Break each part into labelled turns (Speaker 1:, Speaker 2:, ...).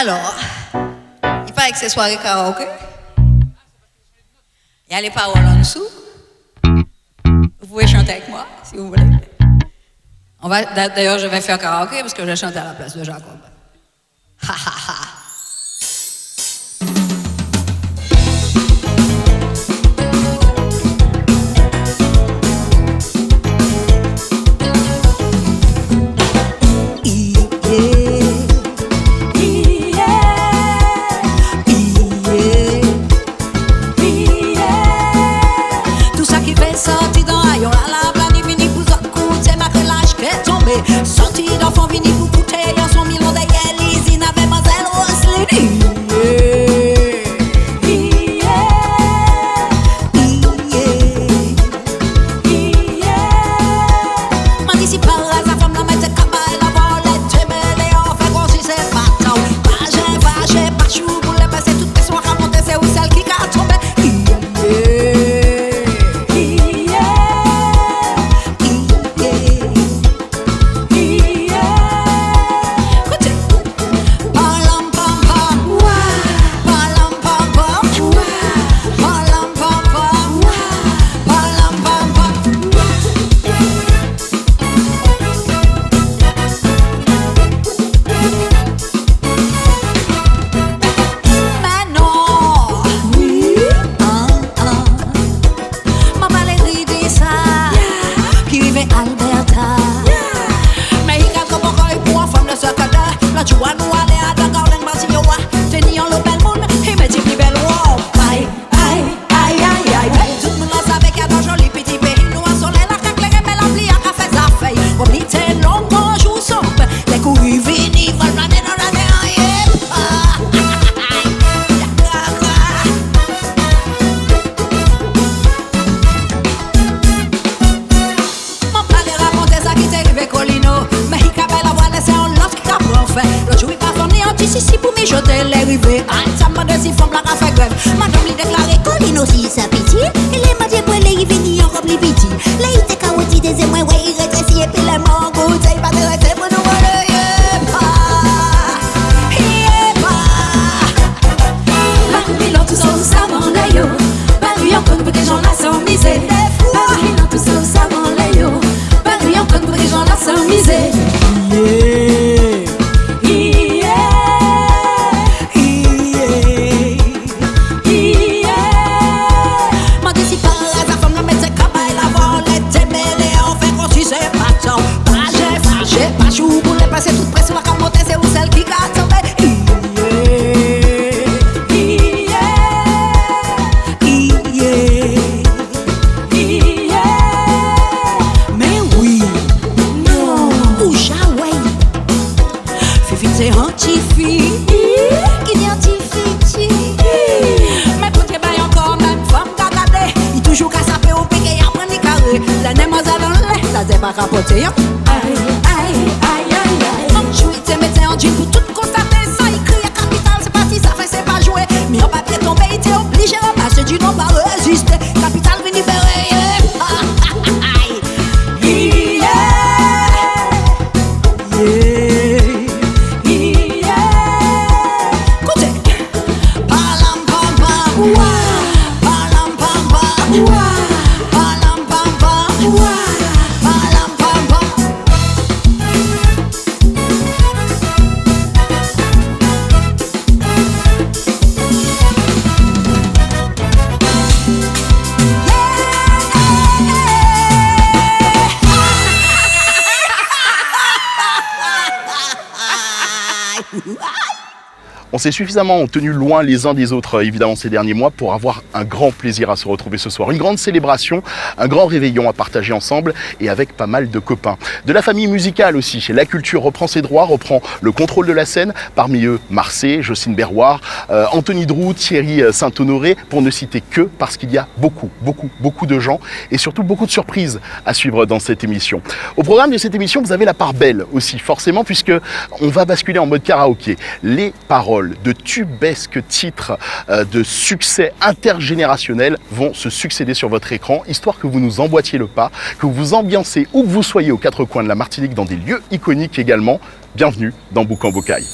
Speaker 1: Alors, il paraît que c'est soirée karaoké. Il y a les paroles en dessous. Vous pouvez chanter avec moi, si vous voulez. D'ailleurs, je vais faire karaoké parce que je vais chanter à la place de Jacob. Ha ha ha.
Speaker 2: Sorti d'enfant vini pour bouteille en son million d'ailleurs l'usine avec mademoiselle Roselyne. Madame lui déclaré Colino si sa pitié. Et les matières pour les venir en rempli pitié. Là il était carotti des émois, ouais il rétrécit et puis les mangots, il va te rester pour nous voir le Barouillant tout ça au savant l'ayo. Barouillant comme pour des gens là sans miser. Barouillant tout ça au savant l'ayo. Barouillant comme pour des gens là sans miser. Aïe, aïe, aïe, aïe, aïe. On joue, t'es mettais en jean pour tout constater. Ça écrit à capital, c'est parti, ça fait, c'est pas joué. Mais en papier tombé, il était obligé de passer du nom, pas résister. Capital, vini libérer.
Speaker 3: On s'est suffisamment tenus loin les uns des autres, évidemment, ces derniers mois pour avoir un grand plaisir à se retrouver ce soir. Une grande célébration, un grand réveillon à partager ensemble et avec pas mal de copains. De la famille musicale aussi. La culture reprend ses droits, reprend le contrôle de la scène. Parmi eux, Marseille, Jocelyne Berroir, Anthony Drou, Thierry Saint-Honoré, pour ne citer que, parce qu'il y a beaucoup de gens et surtout beaucoup de surprises à suivre dans cette émission. Au programme de cette émission, vous avez la part belle aussi, forcément, puisque on va basculer en mode karaoké. Les paroles de tubesques titres de succès intergénérationnel vont se succéder sur votre écran, histoire que vous nous emboîtiez le pas, que vous vous ambiancez où que vous soyez aux quatre coins de la Martinique, dans des lieux iconiques également. Bienvenue dans Boucan Bocaille.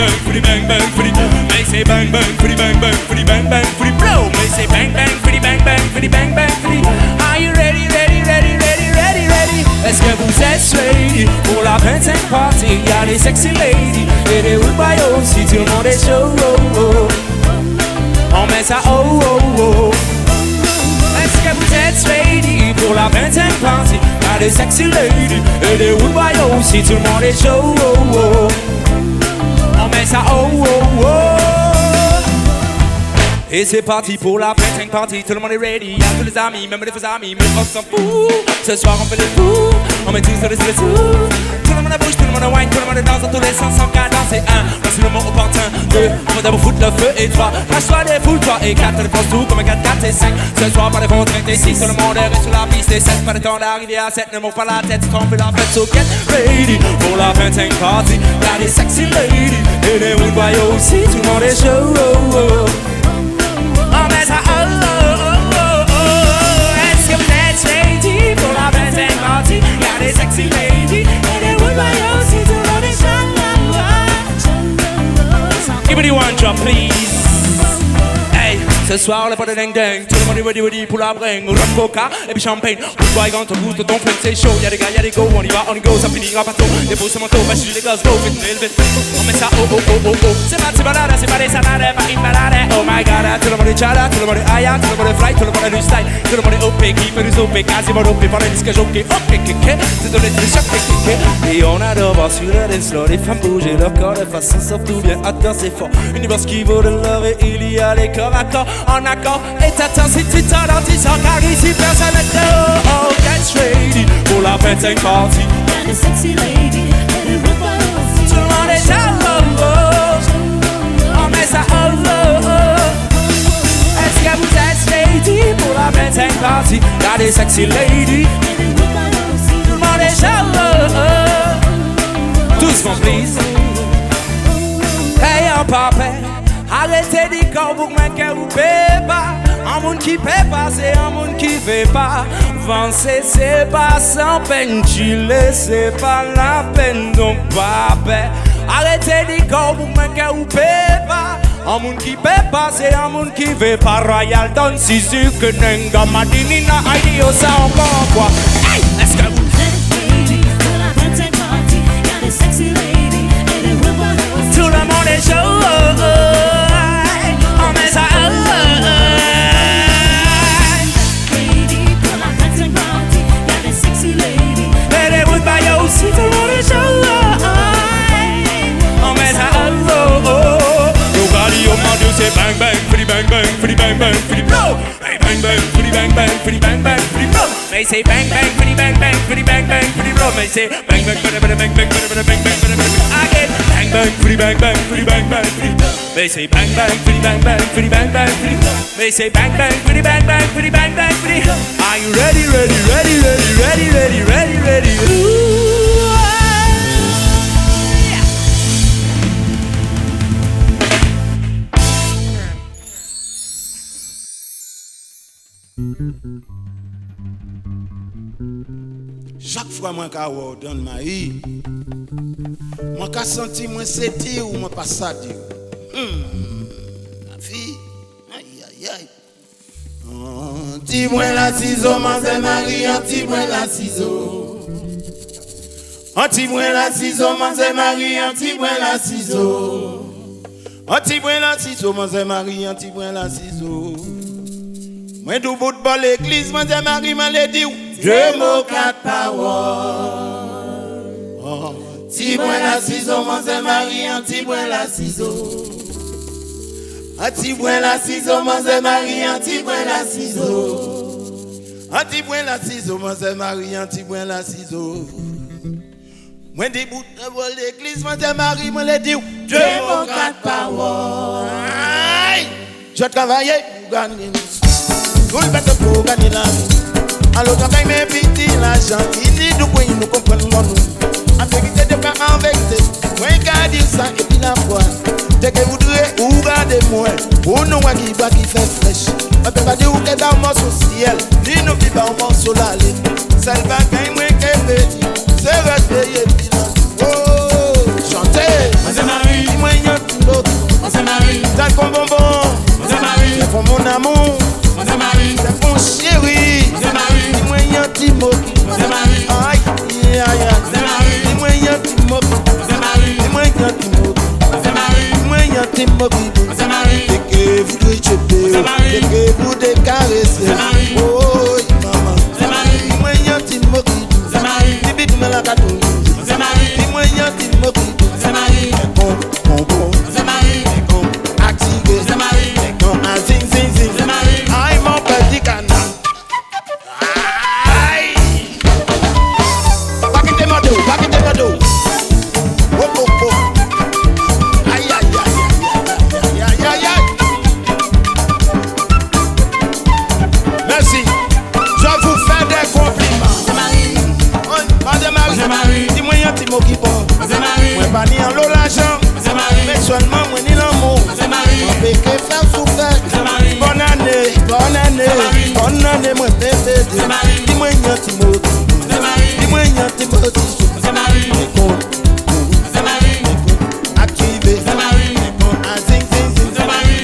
Speaker 4: bang, for the bang bang, for the. They say bang bang, for the bang bang, for the bang bang, for the blow. They say bang bang, for the bang bang, for the bang bang, for the. Are you ready, ready, ready, ready, ready, ready? Est-ce que vous êtes ready pour la 25 party? Y'a des sexy ladies et des rude boys aussi. Tout le monde est chaud. Oh, oh. On met ça oh oh oh. Est-ce que vous êtes ready pour la 25 party? Y'a des sexy ladies et des rude boys aussi. Tout le monde est chaud. Oh, oh. On met ça oh oh oh. Et c'est parti pour la 25 party, tout le monde est ready. Y'a tous les amis, même les faux amis, mais on s'en fout. Ce soir on fait les fous, on met tous sur les sous. Tout le monde bouge, tout le monde wine, tout le monde danse dans tous les sens sans cadence. C'est un, voici le mot opportun. Deux, faut d'abord foutre le feu. Et trois, lâche-toi des foules. Trois et quatre, les forces tout comme un 4, 4 et 5. Ce soir pas les fonds 36, tout le monde est sur la piste. Et 7, pas le temps d'arriver à 7, ne move pas la tête, si on fait la fête. So get ready pour la 25 party. Y'a des sexy ladies et des rude boys aussi. Tout le monde est chaud. Oh, oh. On met ça oh oh oh oh. Est-ce que vous êtes ready pour la 25 party? Y'a des sexy ladies et des rude boys aussi. Tout le monde est chaud. Give me the one drop please. Hey, ce soir le pas de ding ding. Tout le monde est ready pour la bring. Rum coca et puis champagne. Rude boy quand on goûte ton plein c'est chaud. Y'a des gars, y'a des go, on y va, on y go. Ça finira pas tôt. Des beaux manteaux, bah je suis les gars, go, vite, vite. On met ça oh oh oh oh oh. C'est pas balade, c'est pas des salades, pas une balade. Oh my god, tout le monde est chada, tout le monde est aya, tout le monde est fly, tout le monde est du style. Tout le monde est OP, qui fait du OP, quasiment OP, par les disques jockey. Ok, c'est donné des chocs, et on adore voir sur le dance floor les femmes bouger leur corps de façon surtout bien attends c'est fort. Univers qui vaut de l'or et il y a les corps à corps en accord. Et t'attends si tu t'en sors car ici personne n'est trop. Oh, get ready pour la 25 party.
Speaker 2: Y'a des sexy ladies et des rude boys aussi.
Speaker 4: Tout le monde est jaloux. On met ça oh oh oh. Est-ce que vous êtes ready pour la 25 party? Y'a des sexy ladies
Speaker 2: Et des rude boys aussi.
Speaker 4: tout le monde est jaloux. Doucement please. Hey un papa, arrêtez d'y corps pour que vous payez pas. Un monde qui paie pas, c'est un monde qui fait pas. Avancer, c'est pas sans peine. Chiller, c'est pas la peine. Donc, papa, arrêtez d'y corps pour que vous payez pas. Un monde qui paie pas, c'est un monde qui fait pas. Royal Don, si sûr que Nenga Madinina, Aidio, ça encore quoi. Hey, est-ce que vous
Speaker 2: Êtes ready pour la 25 party? Y'a des sexy ladies et des rude boys aussi.
Speaker 4: tout le monde est chaud? On met ça
Speaker 2: Ready pour la 25 party? Y'a des sexy ladies.
Speaker 4: et des wood by aussi, tout le monde est chaud. On met ça Yo, mon Dieu, c'est bang bang, free bang bang, free bang bang, free blow. Hey, bang bang, free bang bang, free bang bang, free blow. They say bang bang, free bang bang, free bang bang, free blow. They say bang bang, bang bang, bang bang, bang bang, bang bang. Again, bang bang, free bang bang, free bang bang, free. They say bang bang, free bang bang, free bang bang, free. They say bang bang, free bang bang, free bang bang, free. Are you ready, ready, ready, ready, ready, ready, ready, ready? Ooh.
Speaker 5: Chaque fois que je donne ma vie, je sens que c'est dire ou pas ça dire. Ma fille, aïe aïe aïe. Dis-moi la ciseau, mademoiselle Marie, dis-moi la ciseau. Dis-moi la ciseau, mademoiselle Marie, dis-moi la ciseau. Dis-moi la ciseau, mademoiselle Marie, dis-moi la ciseau. Moi du bout de bol l'église, mademoiselle Marie m'a dit deux mots, quatre paroles. Dis-moi la ciseau, mademoiselle Marie, dis-moi la ciseau. Dis-moi la ciseau, mademoiselle Marie, dis-moi la ciseau. Dis-moi la ciseau, mademoiselle Marie, dis-moi la ciseau. Moi du bout de bol l'église, mademoiselle Marie m'a dit deux mots, quatre paroles. Je travaillais pour gagner. Tout le bête pour gagner la vie. Alors quand il m'a pitié l'argent, il dit nous pouvons nous comprendre nous. En vérité de pas en vérité, moi qui dire ça et puis la foi. Dès que vous devez ou regardez-moi, pour nous qui va qui fait flèche. On peut pas dire où est dans mon ciel, ni nous qui va au morceau là. Celle va gagner moi qui petit, c'est réveiller bilan. Oh, chantez, Mademoiselle Marie, moi t'es moquito. Dès que vous devez choper, dès que vous devez caresser. Oh, maman. Dis-moi, y'a t'es moquito. Bibi, tu me la gâteau. Dis-moi, y'a t'es moquito. Bon. Activé. Zing, zing, zing. Aïe, mon petit canard. Aïe. Paquete modo. Oh. Aïe. Merci. Je vous fais des compliments. Madame Marie, dis-moi un petit mot qui bon. Moi pas ni en l'eau l'argent, mais seulement moi ni l'amour. Moi péché faire souffrir. Bonne année, moi péché. Dis-moi un petit mot. Dis-moi un petit mot. Activé. Zing, zing, zing.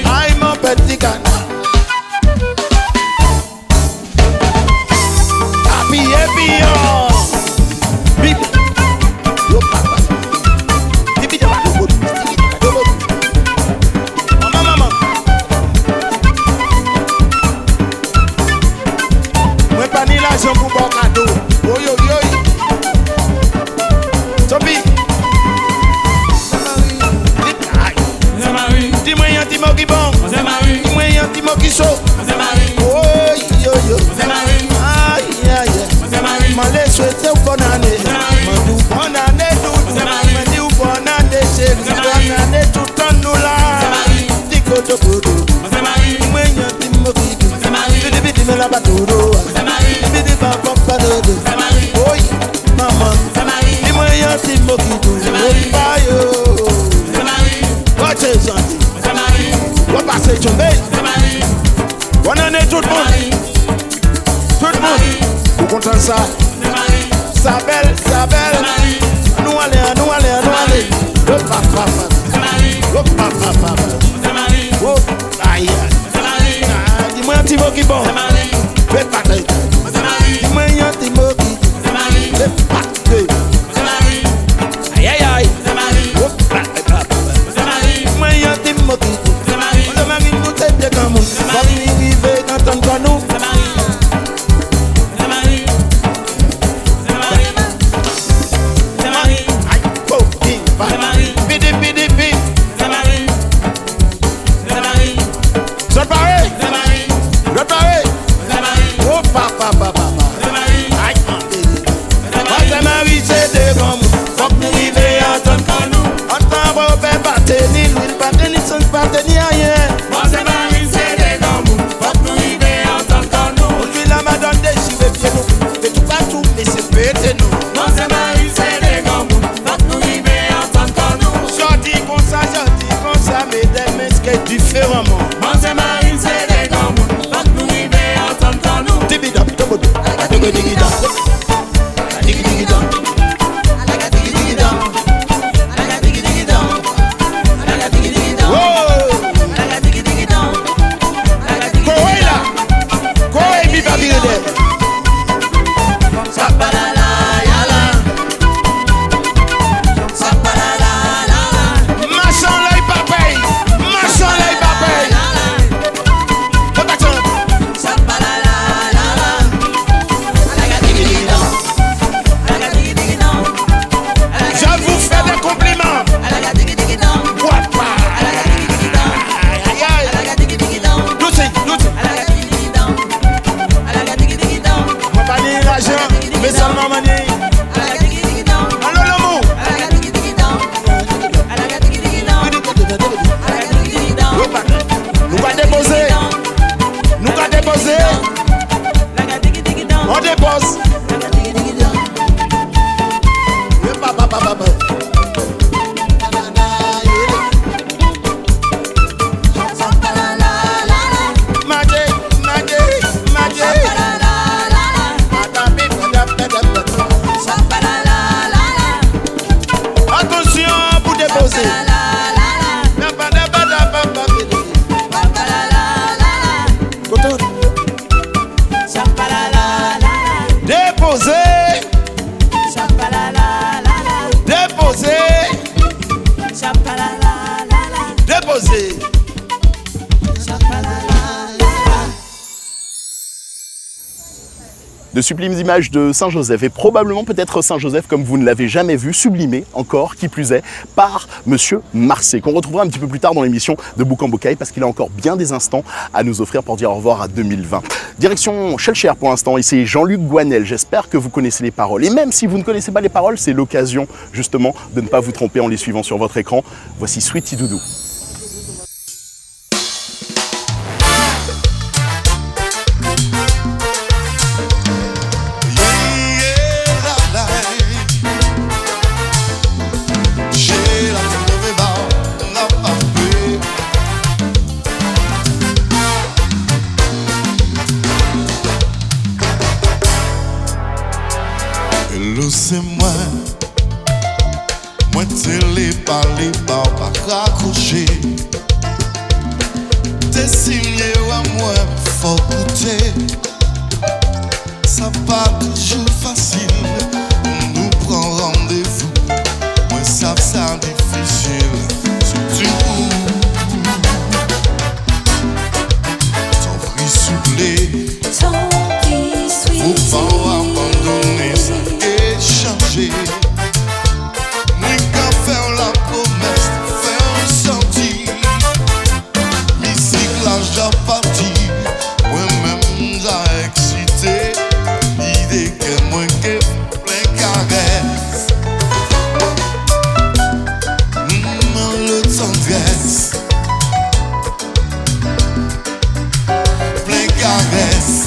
Speaker 5: Aïe mon petit canard. Happy. Moi pas ni l'argent pour bon cadeau. Yo. Topi. Dis-moi un petit mot qui bon. Dis-moi un petit mot qui chaud. Oh yo. Aïe. M'allez souhaiter bonne année. M'dou bonne année M'dou bonne année chérie. Bonne année tout en nous là. Dikoto kodo. Dis-moi un petit mot qui bon. Dis me la baturo. Dis papa dodo. Oh maman. Dis-moi un petit mot qui bon. Bye yo. Watch it Sandy. On passe Jombe. Bonne année tout le monde. Vous comptez ça? Ça belle. Nous allez. Le papa. Oh, aïe. Dis-moi un petit mot qui bon. Fais pas de. Dis-moi un petit mot qui bon. Fais pas de. Aïe. Oh, dis-moi un petit mot qui bon. On demande une bouteille de gamme. Quand il arrive dans ton canot. Reparé. Oh papa. Aïe, Madame Marie, c'est des grands mots. Faut que nous arrivions à entendre quand nous. Entendre, on peut pas tenir, l'huile pas tenir, sans pas tenir rien. Madame Marie, c'est des grands mots. Faut que nous arrivions à entendre quand nous. On lui la madame des chivets pieds nous. Fait tout partout, mais c'est pété nous. Madame Marie, c'est des grands mots. Faut que nous arrivions à entendre quand nous. Sorti comme ça, mais des mains qui est différemment. Madame Marie, c'est des grands mots. Faut que nous arrivions à entendre quand nous. Tibidam, tobodo, digidam. déposer.
Speaker 3: De sublimes images de Saint-Joseph et probablement peut-être Saint-Joseph comme vous ne l'avez jamais vu, sublimé encore, qui plus est, par Monsieur Marsay, qu'on retrouvera un petit peu plus tard dans l'émission de Bouc en Bocaille parce qu'il a encore bien des instants à nous offrir pour dire au revoir à 2020. Direction Schellcher pour l'instant et c'est Jean-Luc Goinel. J'espère que vous connaissez les paroles. Et même si vous ne connaissez pas les paroles, c'est l'occasion justement de ne pas vous tromper en les suivant sur votre écran. Voici Sweetie Doudou.
Speaker 5: C'est moi télé par les bars pas raccroché. T'es signé à moi, faut goûter. Ça pas toujours facile, on nous prend rendez-vous. Moi ça difficile, surtout ton prix soufflé. Faut pas abandonner ça. Moi qu'à faire la promesse, faire un sorti. Musique là j'ai parti, moi-même j'ai excité. L'idée que moi que plein caresse. Le tendresse, plein caresse.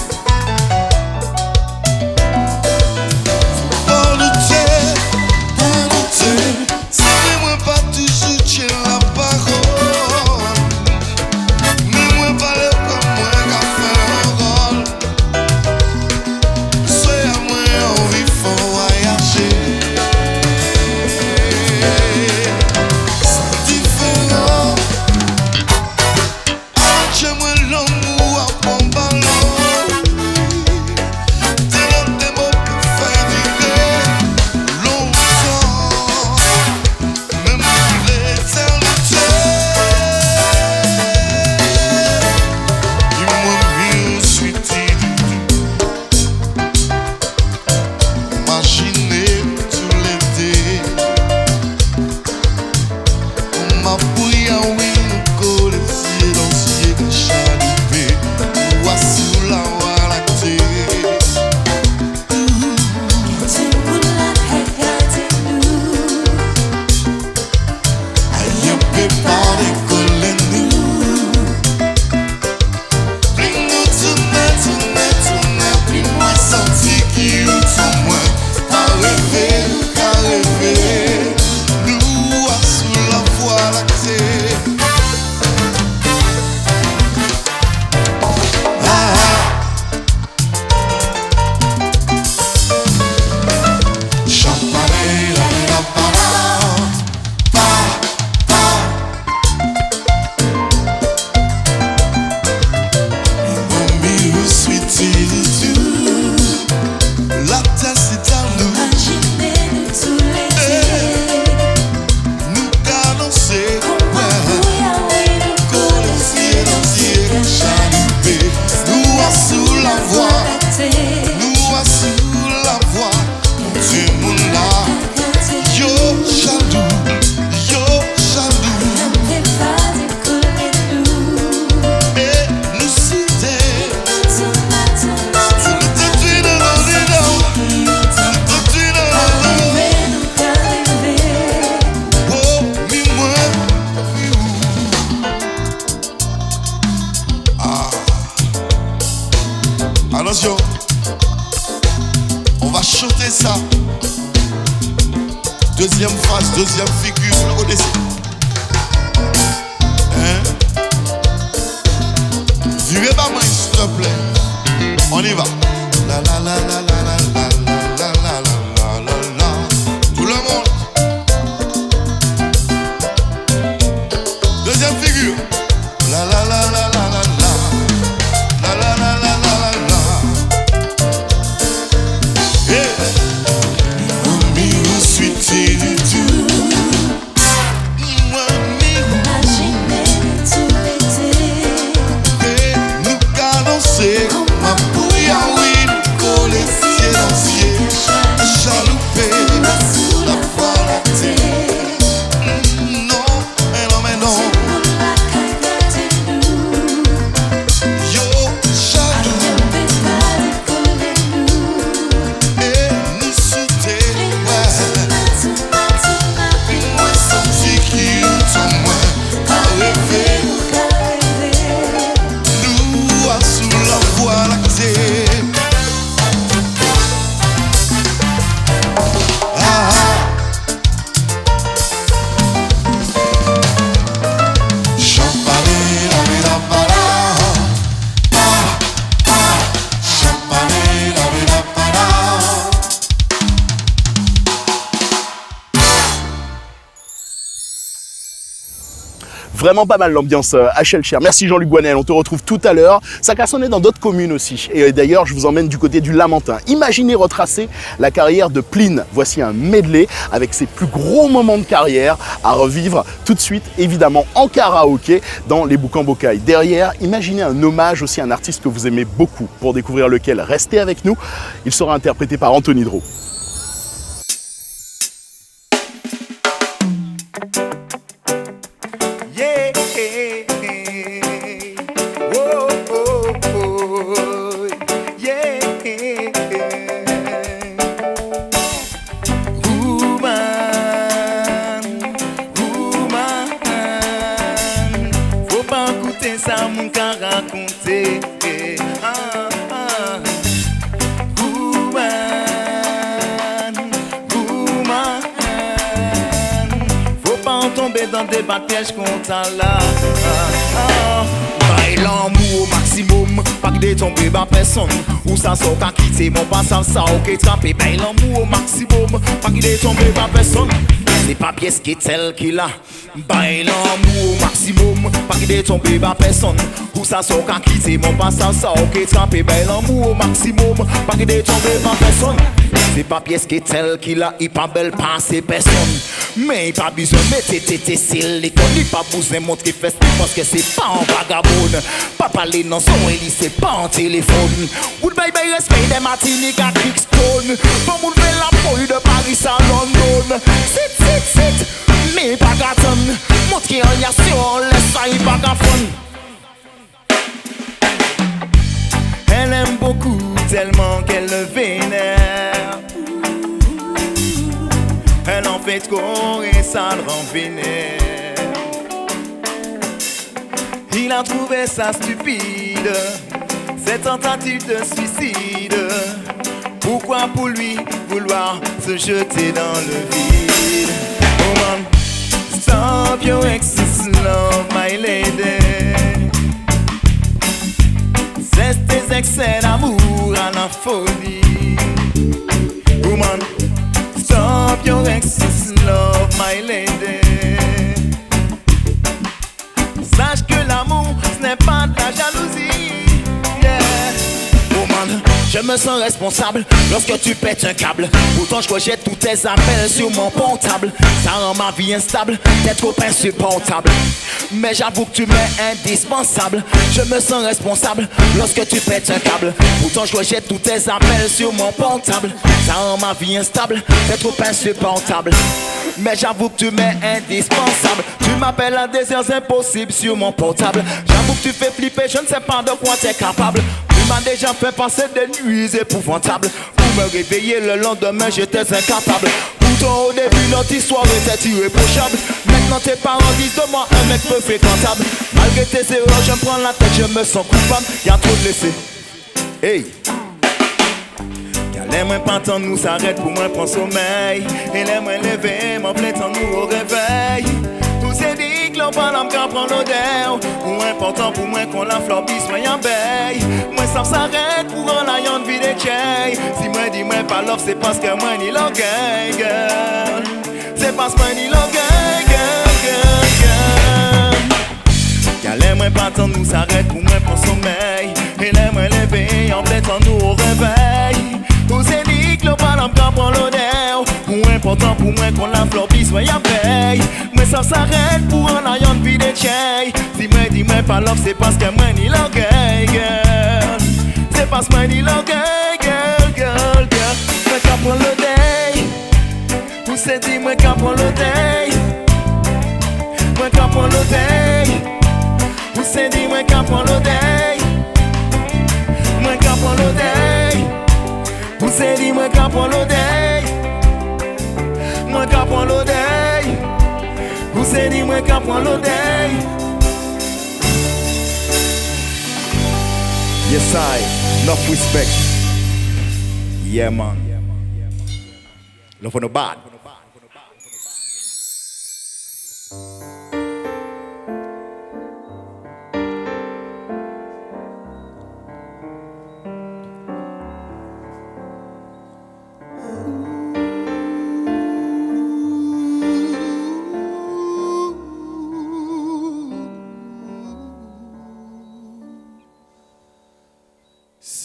Speaker 5: Attention, on va chanter ça. Deuxième phase, deuxième figure, vous le connaissez. Hein? Vivez pas moi, s'il te plaît. On y va. La la la la la la la la la la la la. Tout le monde. Deuxième figure. La la la la la la la. La la la la la la la. Hey. Sweetie du tout. Moi,
Speaker 3: Vraiment pas mal l'ambiance à Schellcher. Merci Jean-Luc Guanel, on te retrouve tout à l'heure. Ça cassonnait dans d'autres communes aussi. Et d'ailleurs, je vous emmène du côté du Lamentin. Imaginez retracer la carrière de Pline. Voici un medley avec ses plus gros moments de carrière à revivre tout de suite, évidemment, en karaoké dans les Boucans Bocaille. Derrière, imaginez un hommage aussi à un artiste que vous aimez beaucoup. Pour découvrir lequel, restez avec nous. Il sera interprété par Anthony Drault.
Speaker 5: Dans des batailles contre là. Bail l'amour au maximum, pas que de tomber par personne. Ou ça sort qu'à quitter mon passage, ça ok trappé. Bail l'amour au maximum, pas que de tomber par personne. C'est pas pièce qui est tel qu'il a. Bail l'amour au maximum, pas que de tomber par personne. Ou ça sort qu'à quitter mon passage, ça ok trappé. Bail l'amour au maximum, pas que de tomber par personne. C'est pas pièce qui est tel qu'il a, il pas belle passer personne. Mais il pas besoin de mettre silicone. Il pas besoin de montrer festif parce que c'est pas un vagabond. Pas parler dans son lit, c'est pas un téléphone. Goodbye, bye, respect des Martinique à Kingston. Pas moun fait la fouille de Paris à London. Sit, mais pas gâton. Montrer en yation, laisse ça, il pas gâfon. Elle aime beaucoup tellement qu'elle le vénère. Elle en fait trop et ça le rend vénère. Il a trouvé ça stupide, cette tentative de suicide. Pourquoi pour lui vouloir se jeter dans le vide? Oh man, stop your excess love, my lady. Cesse tes excès d'amour à la folie. Oh man, stop your excess love, my lady. Sache que l'amour, ce n'est pas de la jalousie. Yeah. Oh man, je me sens responsable lorsque tu pètes un câble. Pourtant je rejette tous tes appels sur mon portable. Ça rend ma vie instable, t'es trop insupportable. Mais j'avoue que tu m'es indispensable. Je me sens responsable lorsque tu pètes un câble. Pourtant je rejette tous tes appels sur mon portable. Ça rend ma vie instable, t'es trop insupportable. Mais j'avoue que tu m'es indispensable. Tu m'appelles à des heures impossibles sur mon portable. J'avoue que tu fais flipper, je ne sais pas de quoi t'es capable. Tu m'as déjà fait passer des nuits épouvantables. Pour me réveiller le lendemain, j'étais incapable. Pourtant au début notre histoire était irréprochable. Maintenant tes parents disent de moi un mec peu fréquentable. Malgré tes erreurs, je me prends la tête, je me sens coupable. Y'a trop de laissés. Hey! Les moins pas tant nous s'arrête pour moi prendre sommeil. Et les moins lever, m'en plaît tant nous au réveil. Tous ces dit que l'on parle en qu'à prendre l'odeur. Ou important pour moi qu'on la flobisse, moi y'en veille. Moi ça s'arrête pour un lion de vie de tchèy. Si moi dis moi pas l'offre, c'est parce que moi ni l'orgueil, girl. C'est parce que moi ni l'orgueil, girl. Car les moins pas tant nous s'arrête pour moi prendre sommeil. Et les moins lever, en plaît tant nous au réveil. Tous ces dit que l'on parle en qu'à prendre l'odeur. Ou important pour moi qu'on la flobisse, moi y'en veille. Mais ça s'arrête pour un lion de vie de tchèy. Si moi dis moi pas l'offre, c'est parce que moi ni l'orgueil, girl. C'est parce que moi ni l'orgueil, girl. Moi qu'à prendre l'odeur. Tous ces dit moi qu'à prendre l'odeur. Moi qu'à prendre l'odeur. Tous ces dit moi qu'à prendre l'odeur. Moi qu'à prendre l'odeur. Tous ces dit moi qu'à prendre l'odeur. Moi qu'à prendre l'odeur. Tous ces dit moi qu'à prendre l'odeur. Yes I, enough respect. Yeah man. Love for no bad.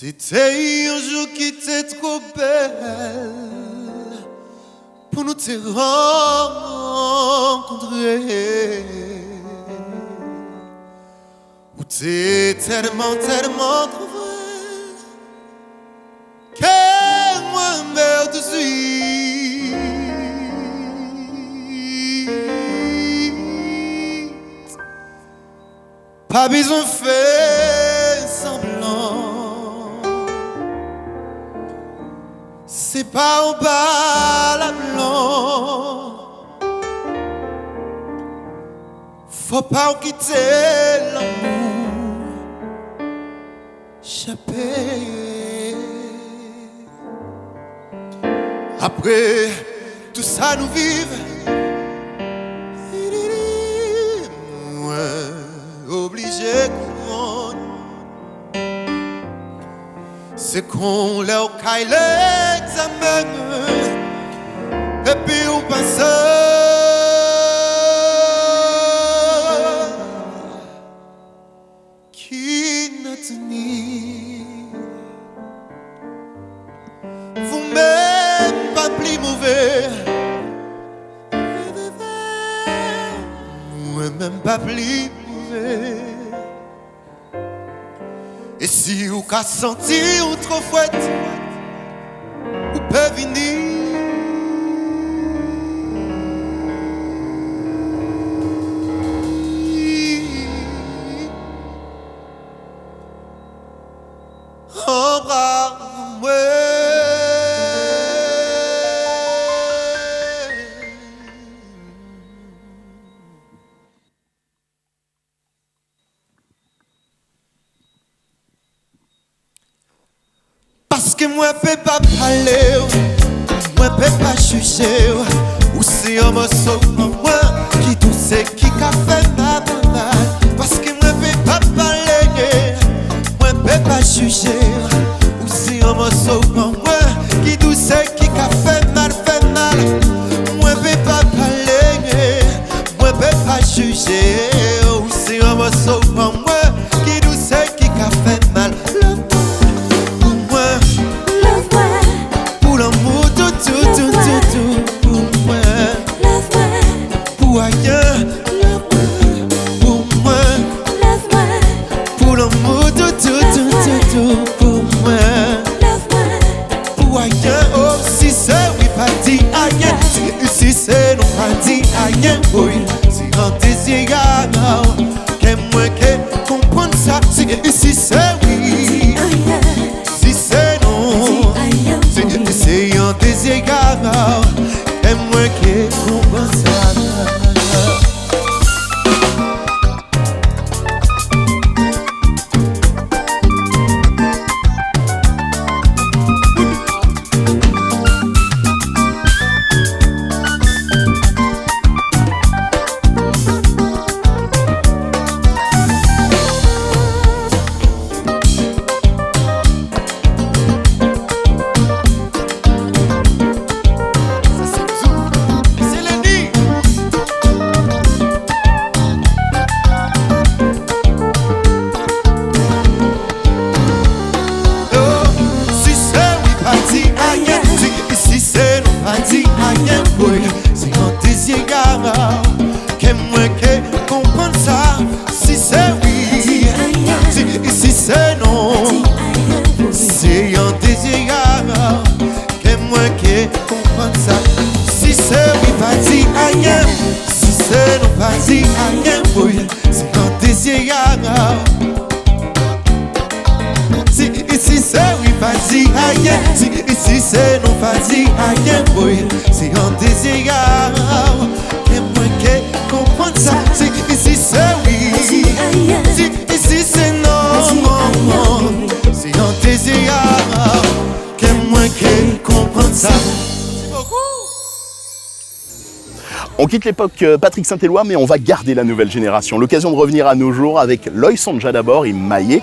Speaker 5: C'était un jour qui était trop belle pour nous te rencontrer. Où t'es tellement, tellement trop vrai que moi meurs de suite. Pas besoin de faire semblant. C'est pas en bas la blanc. Faut pas quitter l'amour. Échapper. Après tout ça nous vive. Obligé de comprendre. C'est qu'on leur caille l'examen et puis on passe. Qui n'a tenu vous-même pas plus mauvais, vous-même pas plus mauvais. Et si vous avez senti ou trop fouette, vous pouvez venir. Embrasse-moi. Parce que moi je peux pas parler, moi je peux pas juger. Ou c'est un morceau pour moi qui douce qui a fait mal. Parce que moi je peux pas parler, moi je peux pas juger. Ou c'est un morceau pour moi qui douce qui a fait mal. Moi je peux pas parler, moi je peux pas juger. Ou c'est un morceau pour moi qui douce qui a fait mal. C'est un désir que moi qui comprends ça. Si c'est oui, si c'est non, c'est un désir que moi qui comprends ça. C'est un désir que moi qui comprends ça. Si c'est oui, si c'est non, c'est un désir que moi qui comprends ça. Si c'est oui, pas dit rien. Si c'est non, pas dit rien. C'est un désir. Si c'est oui, pas dit rien. Si c'est non, pas dit rien. C'est un désir que moi qui comprends ça. Si c'est oui, si c'est non, c'est un désir que moi qui comprends ça.
Speaker 3: On quitte l'époque Patrick Saint-Éloi, mais on va garder la nouvelle génération. L'occasion de revenir à nos jours avec Loïs Sonja d'abord et Maillé.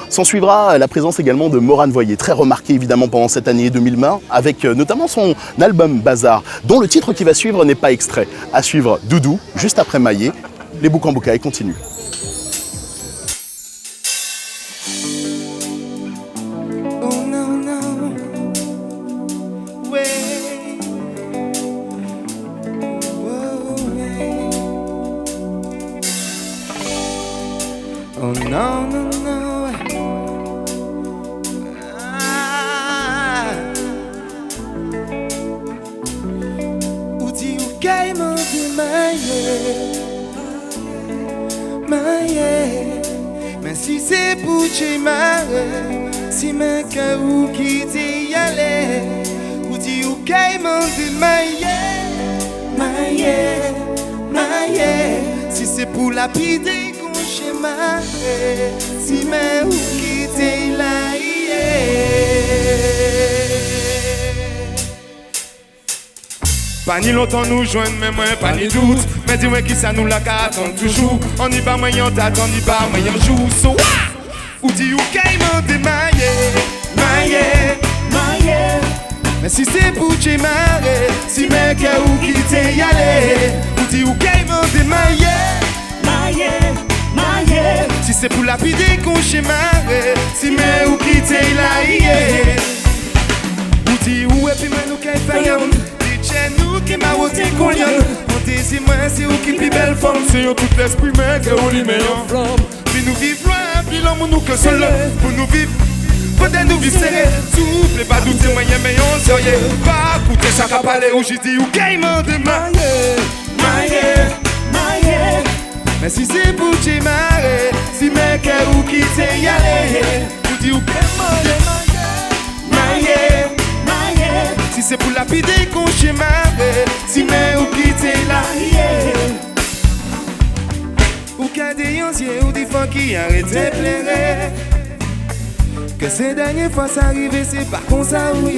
Speaker 3: S'en suivra la présence également de Morane Voyer, très remarqué évidemment pendant cette année 2020, avec notamment son album Bazar, dont le titre qui va suivre n'est pas extrait. À suivre Doudou, juste après Maillé. Les Boucan-Boucailles continuent.
Speaker 5: Oh non, non, non. Ou dit ou caïman de maille. Mais si c'est pour chez marre, si ma ou qui t'y allait, ou dit ou caïman de maille. Si c'est pour lapider qu'on schéma, si mais où quitter la pas ni longtemps nous joindre, mais moi pas ni doute. Mais dis-moi qui ça nous la attend toujours. On y va moyen t'attend, on y va moyen joue. So ou dit ou caïman de maille. Mais si c'est pour chez marre, si mec ou quitter y aller, ou dit ou caïman de maille. Si c'est pour lapider qu'on chez marre, si mec ou quitter la yé. Ou dit ou et puis moi nous qu'elle fait dit chez nous qui m'a ôté qu'on y a. On désire moi c'est ou qui plus belle femme, c'est tout l'esprit mec ou lui met en flamme. Puis nous vivons loin, puis l'homme nous que seul, pour nous vivre. Peut-être nous vivre serré, souple, pas douter moyen, mais on sérieux. Pas écouter chaque parler où j'ai dit ou caïman de maille. Mais si c'est pour t'y marrer, si mec ou quitter y aller, ou dit ou caïman de maille. Si c'est pour lapider qu'on t'y marrer, si mec ou quitter la ou qu'a des anciens ou des fois qui arrêtent de pleurer. Que ces dernières fois ça arrive, c'est pas comme ça où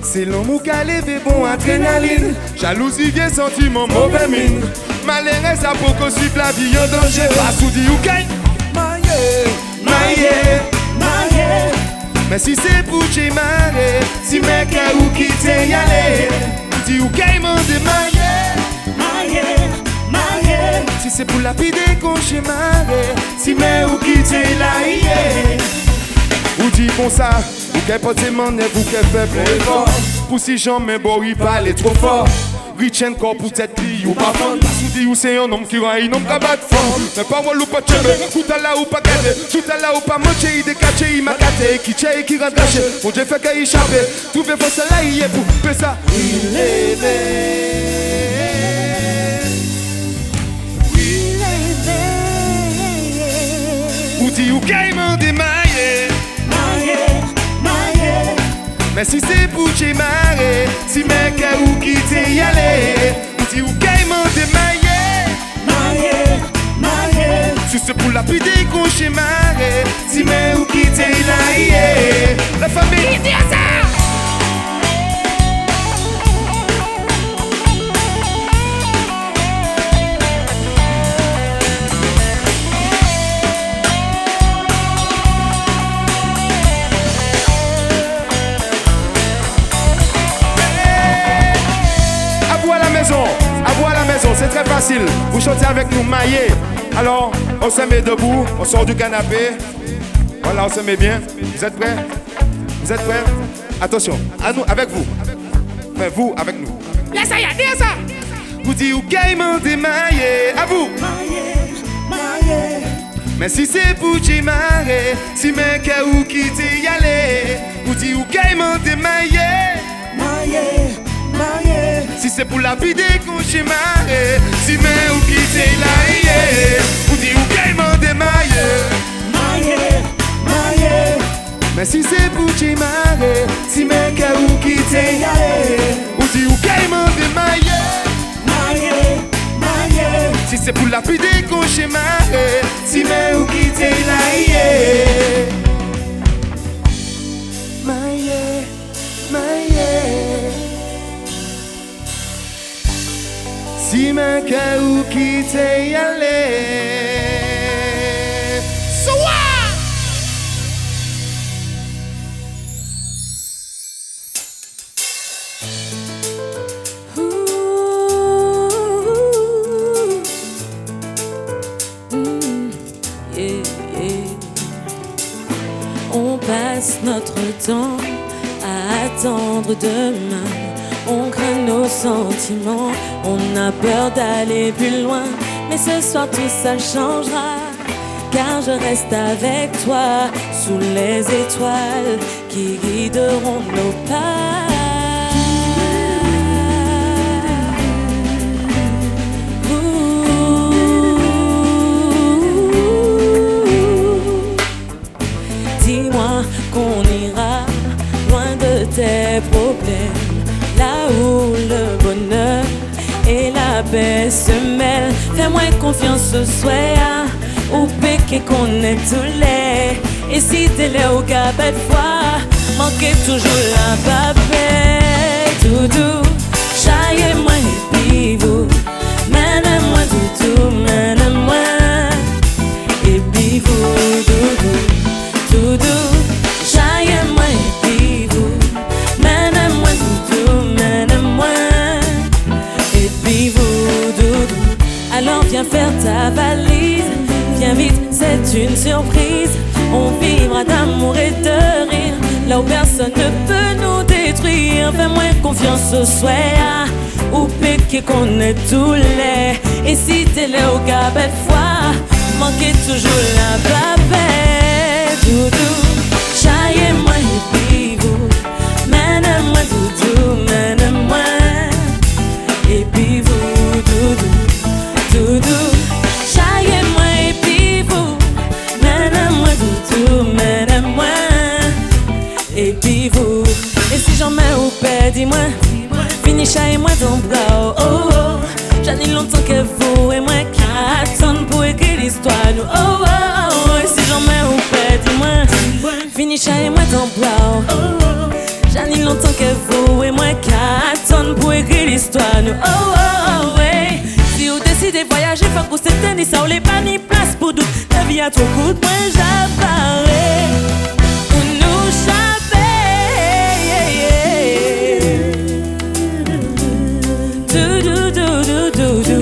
Speaker 5: c'est l'homme qui a levé bon adrénaline. Jalousie vient sentiment mauvais mine. Malheureux ça pour qu'on suive la vie en danger. Pas sous dit ou caille maille. Mais si c'est pour chez marre, si mec ou quitter y aller, dit ou caïman de maille. Si c'est pour lapider qu'on chez marre, si mec ou quitter la yé. Ou dit comme ça, ou qu'elle porte ses mains, ou qu'elle fait plein d'efforts. Pour si j'en mets bon, il parle trop fort. Rich and corps pour cette fille ou pas fond. Parce que dit ou c'est un homme qui rend un homme qui bat fort. Mais pas moi ou pas tchèbe, tout à là ou pas gâté. Tout à là ou pas moché, il décaché, il m'a gâté. Qui tchè, qui rentre caché. Mon Dieu fait qu'il échappe. Trouver force là, il est pour faire ça. Il est ou dit ou caïman de maille. Mais si c'est pour chez marre, si mec ou quitter y aller, ou dit ou caïman de maille. Si c'est pour lapider qu'on chez marre, si mec ou quitter la yé. La famille dit ça. À la maison, c'est très facile. Vous chantez avec nous, maillé. Alors, on se met debout, on sort du canapé. Voilà, on se met bien. Vous êtes prêts? Vous êtes prêts? Attention, à nous, avec vous. Mais vous, avec nous. Là, ça y est, dis ça. Vous dites, ou caïman de maillé. À vous. Mais si c'est pour t'y marrer, si mec ou quitter y aller, vous dites, ou caïman de maillé. Si c'est pour la vider qu'on chez marre, si mais ou quitter la yé, ou dit ou caïman de maille. Mais si c'est pour chez marre, si mais ou quitter la yé, ou dit ou caïman de maille. Si c'est pour la vider qu'on chez marre, si mais ou quitter la yé. Maille. Si ma ou quitte y aller. Soa!
Speaker 6: On passe notre temps à attendre demain. On craint nos sentiments, on a peur d'aller plus loin. Mais ce soir tout ça changera. car je reste avec toi sous les étoiles qui guideront nos pas. Dis-moi qu'on ira loin de tes problèmes, là où le bonheur et la paix se mêlent. Fais-moi confiance ce soir, ou péché qu'on est tous les. Et si t'es là au cas bête fois, manquez toujours la papée. Doudou, chaillez-moi et puis vous, mène-moi doudou, mène-moi. Et puis vous, doudou, doudou, chaillez-moi et puis vous, mène-moi doudou, mène-moi. Et puis vous, doudou, alors viens faire ta valise. Viens vite, c'est une surprise. On vivra d'amour et de rire, là où personne ne peut nous détruire. Fais-moi confiance ce soir, ou péché qu'on est tous les. Et si t'es là au cas bête fois, manquez toujours la babette. Doudou, chaillez-moi et puis vous, mène-moi doudou, mène-moi. Et puis vous, doudou, doudou, chaillez-moi et puis vous, mène-moi doudou, mène-moi. Et puis vous, et si j'en mets au père, dis-moi, finis chaillez-moi ton bras, oh oh. J'en ai longtemps que vous et moi qui attendent pour écrire l'histoire, nous, oh oh oh. Et si j'en mets au père, dis-moi, finis chaillez-moi ton bras, oh oh. J'en ai longtemps que vous et moi qui attendent pour écrire l'histoire, nous, oh oh oh. Ouais. Si vous décidez de voyager, faut que vous s'éteignez, ça ou les pas ni place pour doute. La vie a trop court, moi j'apparais pour nous chaper. Do do do do do do.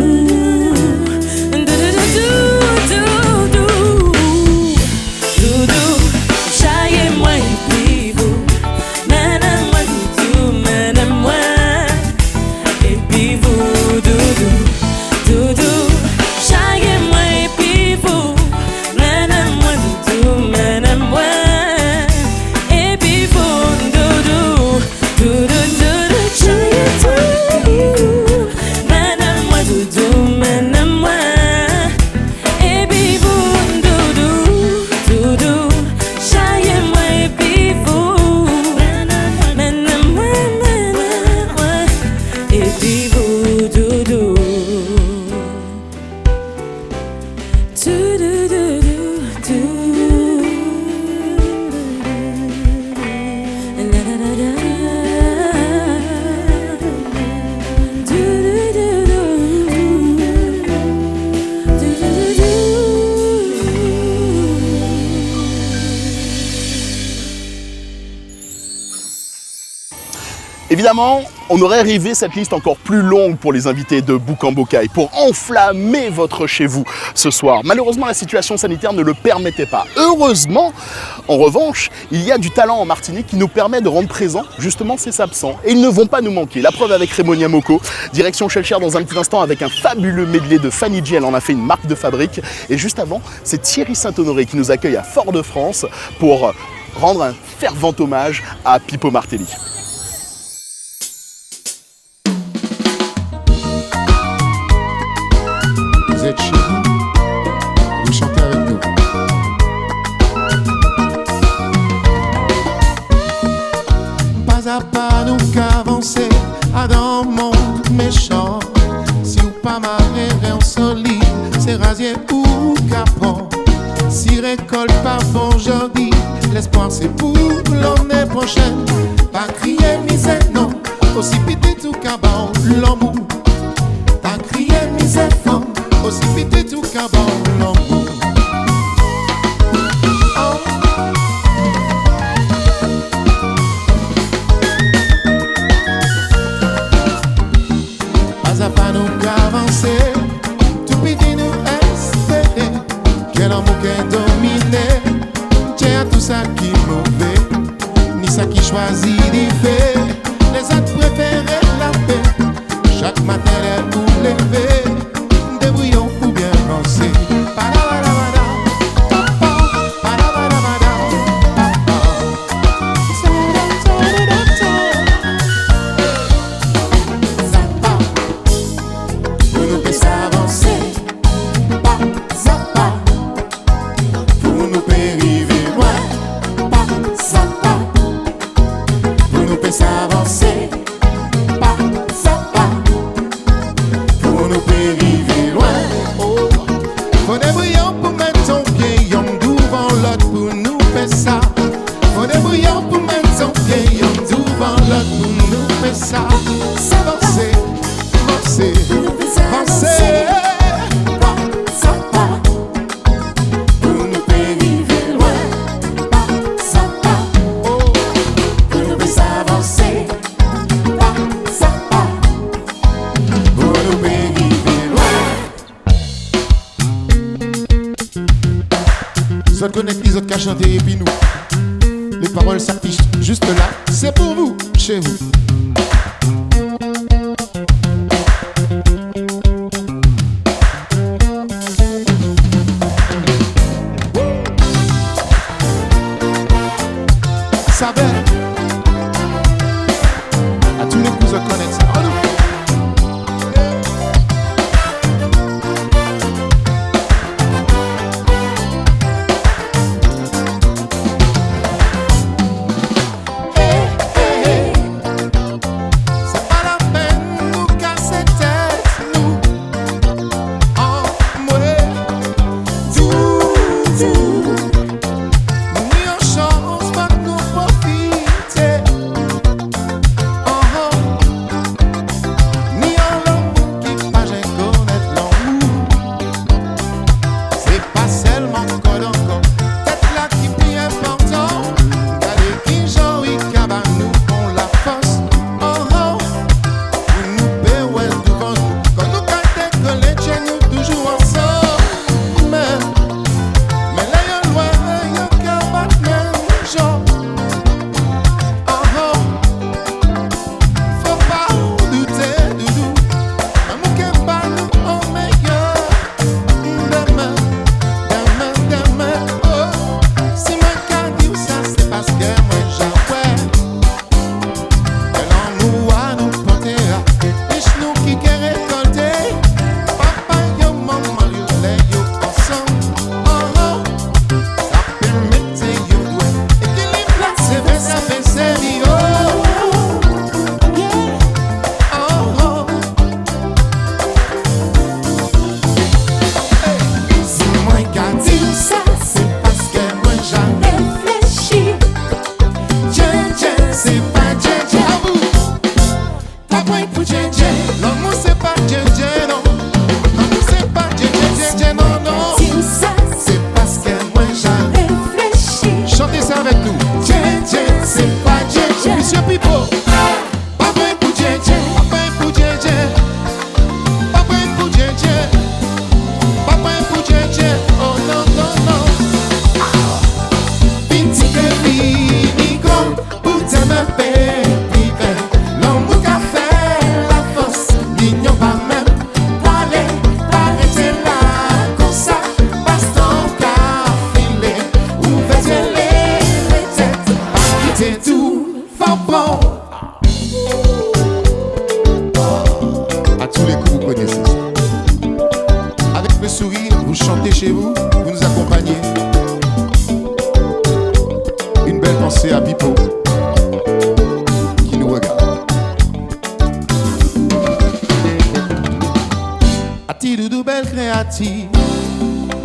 Speaker 3: Évidemment, on aurait rêvé cette liste encore plus longue pour les invités de Boucan-Bocaille, pour enflammer votre chez vous ce soir. Malheureusement, la situation sanitaire ne le permettait pas. Heureusement, en revanche, il y a du talent en Martinique qui nous permet de rendre présents justement ces absents. Et ils ne vont pas nous manquer. La preuve avec Raymond Niamoko, direction Shellshare dans un petit instant avec un fabuleux medley de Fanny J. Elle en a fait une marque de fabrique. Et juste avant, c'est Thierry Saint-Honoré qui nous accueille à Fort-de-France pour rendre un fervent hommage à Pippo Martelly.
Speaker 7: Vous êtes chez vous, vous chantez avec nous. Pas à pas nous qu'avancer à dans le monde méchant. Si ou pas marrer en solide, c'est rasier ou capon. Si récolte pas bon jeudi, l'espoir c'est pour l'année prochaine. Pas crier misère non, aussi petit tout cabane l'amour. Pas crier misère non, aussi petit tout cabane l'amour. Pas à pas nous qu'avancer, tout petit nous espérer. Quel amour qui est dominé, tiens tout ça qui est mauvais, ni ça qui choisit d'y faire. Les autres préfèrent la paix, chaque matin les pour lever, débrouillons pour bien penser. voulez avancer. Vous autres connaissez les autres qui chanté et puis nous. Les paroles s'affichent juste là. C'est pour vous, chez vous. Ça va. À tous les coups, vous connaissez ça.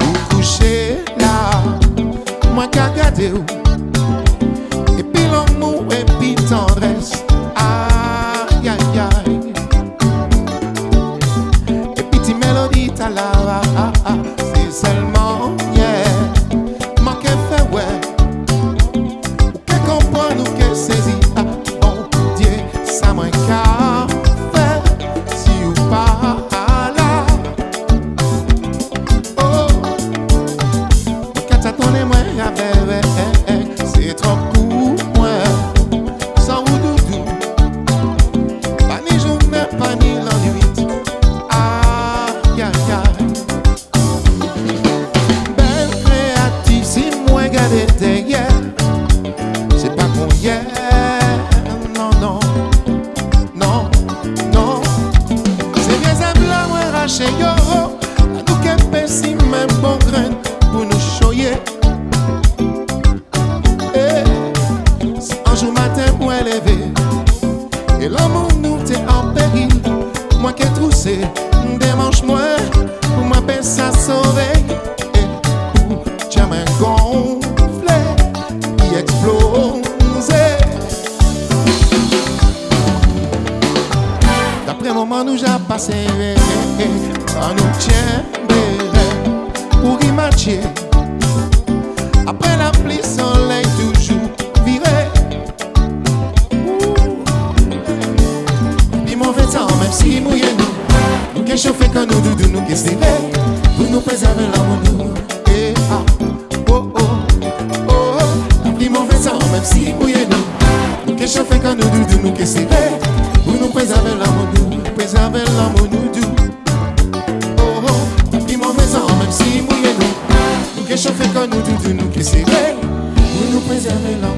Speaker 7: Vous couchez là, moi qu'à garder où. Et puis l'amour et puis tendresse. Aïe aïe aïe. Et puis ti mélodie ta la c'est seulement yeah. Moi qu'elle fait ouais. Ou qu'elle comprend ou qu'elle saisit. Ah bon Dieu, ça m'a qu'à faire si ou pas. C'est trop pour moi, sans vous doudou. Pas ni journée, pas ni la nuit. Aïe aïe aïe. Belle créative, si moi garder derrière. C'est pas qu'on y est, non, non, non, non. C'est bien ça blanc, moi raché yo. La nous qu'elle fait si même bon grain pour nous choyer. Et l'amour nous t'est en péril. Moi qui ai troussé, démange-moi. Pour moi, ben ça sauver. Et pour jamais gonfler, y exploser. D'après moment, nous j'ai passé moitié. Après la pluie, soleil toujours viré. Puis mauvais temps, même si mouillé nous. Nous qui chauffé quand nous doudou, nous qui serré. Pour nous préserver l'amour. Et ah, oh, oh, oh, oh. Puis mauvais temps, même si mouillé nous. Nous qui chauffé quand nous doudou, nous qui serré. Pour nous préserver l'amour, préserver l'amour nous doux. Oh, oh. Puis mauvais temps, même si mouillé nous. Nous qui chauffé quand nous doudou, nous qui serré. Pour nous préserver l'amour.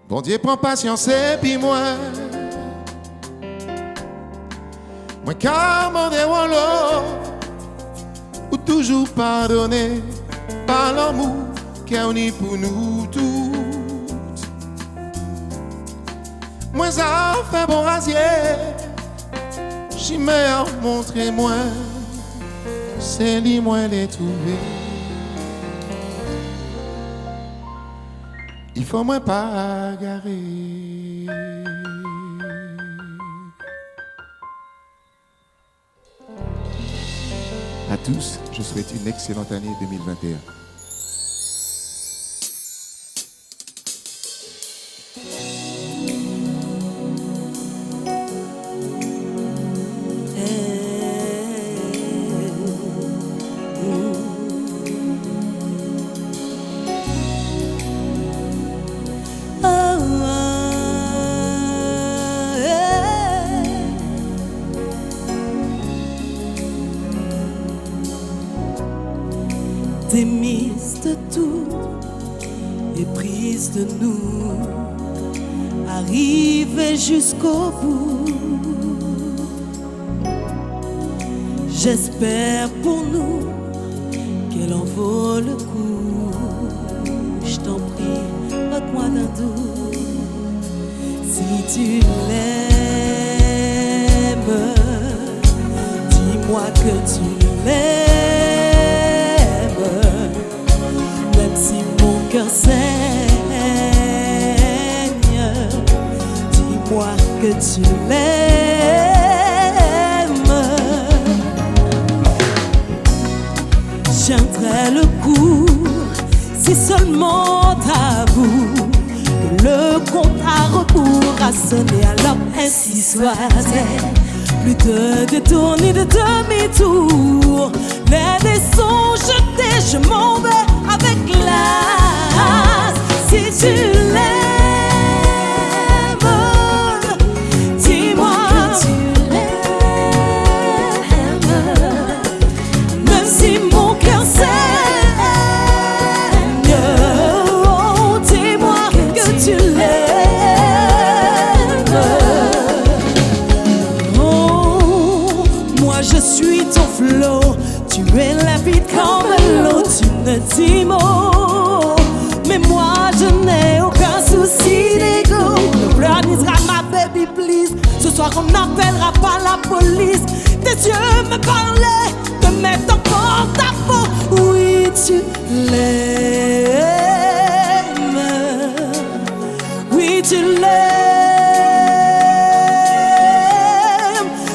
Speaker 7: Bon Dieu prend patience et puis moi car mon déwalo ou toujours pardonner par l'amour qui a uni pour nous toutes. Moi ça fait bon rasier, chimère montrez-moi, c'est lui moi les trouver. Il faut moins pas garer. À tous, je souhaite une excellente année 2021.
Speaker 6: Démise de tout, éprise de nous, arriver jusqu'au bout. J'espère pour nous qu'elle en vaut le coup. Je t'en prie, note-moi d'un doute. Si tu l'aimes, dis-moi que tu l'aimes. Cœur saigne, dis-moi que tu l'aimes. Tiendrai le coup si seulement t'avoues que le compte à rebours a sonné. Alors ainsi soit-elle, plus de détours ni de demi-tour. Les dés sont jetés, je m'en vais avec classe. Si tu l'aimes, dis-moi que tu l'aimes. Même si mon cœur saigne, oh, dis-moi que tu l'aimes. Oh, moi je suis ton flot, tu es limpide comme l'eau, tu ne dis mot. Mais moi je n'ai aucun souci d'ego. Ne pleure ni drama, baby please. Ce soir on n'appellera pas la police. Tes yeux me parlaient de mettre en porte-à-faux. Oui tu l'aimes, oui tu l'aimes.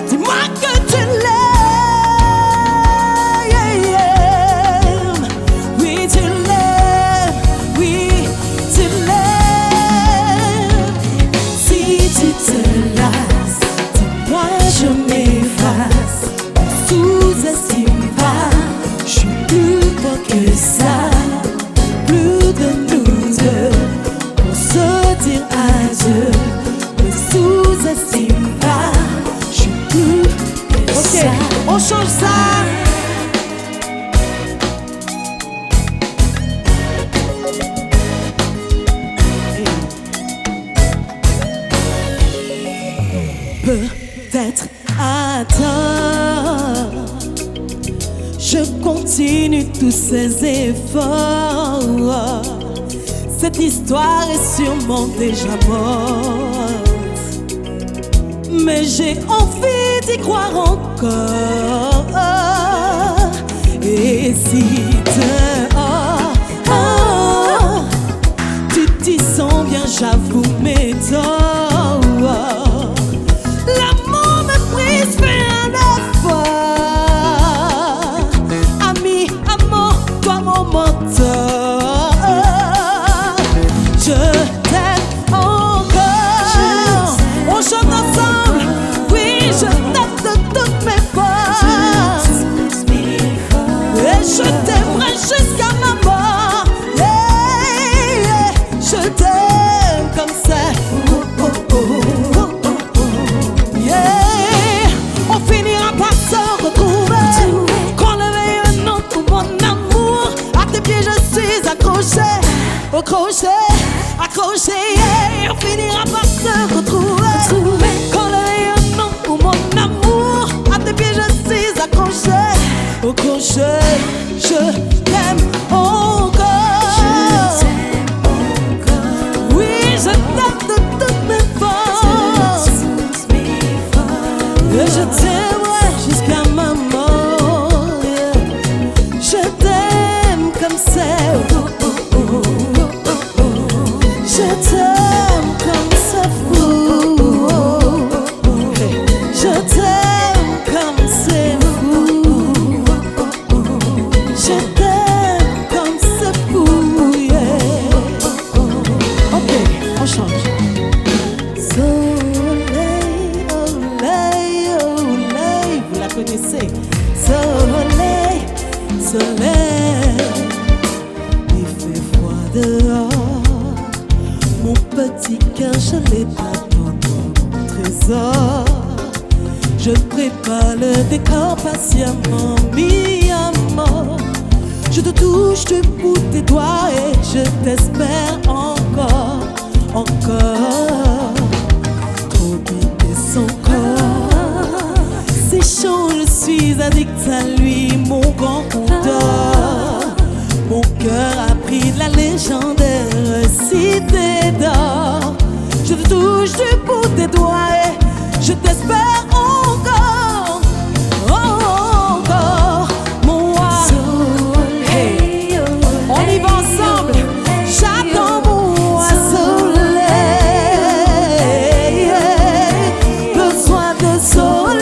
Speaker 6: Dis-moi que tu l'aimes. Oui tu l'aimes. Je m'efface, sous-estime pas, je suis plus beau que ça, plus de nous deux, pour se dire adieu, ne sous-estime pas, je suis plus que ça. Ok, on change ça. Peut-être à tort, je continue tous ces efforts. Cette histoire est sûrement déjà morte, mais j'ai envie d'y croire encore. Et si dehors, tu t'y sens bien, j'avoue mes torts.
Speaker 2: au crochet, accroché, on finira par se retrouver. Quand le rayonnement pour mon amour, à tes pieds je suis accroché, au crochet, je t'aime encore. Oui, je t'aime de toutes mes forces. Et je t'aimerai jusqu'à ma mort. Je t'aime comme c'est. Je t'aime comme c'est fou. Je t'aime comme c'est fou. Je t'aime comme c'est fou. Ok, on change. Soleil, soleil, soleil, vous la connaissez. Soleil, soleil, il fait froid dehors. Mon petit cœur, je l'ai dans mon trésor. Je prépare le décor patiemment, mis à mort. Je te touche du bout des doigts et je t'espère encore, encore. Trop piqué son corps, c'est chaud, je suis addict à lui, mon grand compteur. Mon cœur a pris de la légendaire cité d'or. Je te touche du bout des doigts et je t'espère encore, encore. Mon soleil, on y va ensemble. J'attends mon soleil, besoin de soleil.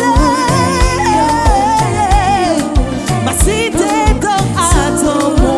Speaker 2: Ma cité d'or attend mon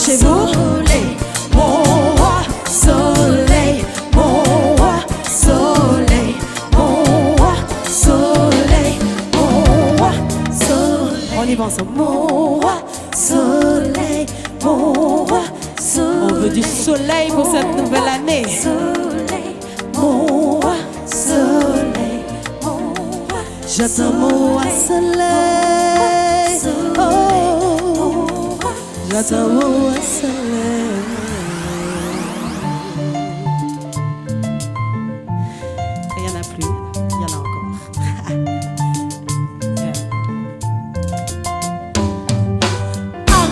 Speaker 2: chez vous. Soleil, mon roi, soleil, mon roi, soleil, mon roi, soleil, mon roi, soleil. On y va ensemble. Mon roi, soleil, mon roi, soleil. On veut du soleil pour cette nouvelle année. Soleil, mon roi, soleil, mon roi. J'attends mon roi, soleil. Oh, j'attends mon soleil. Il n'y en a plus, il y en a encore.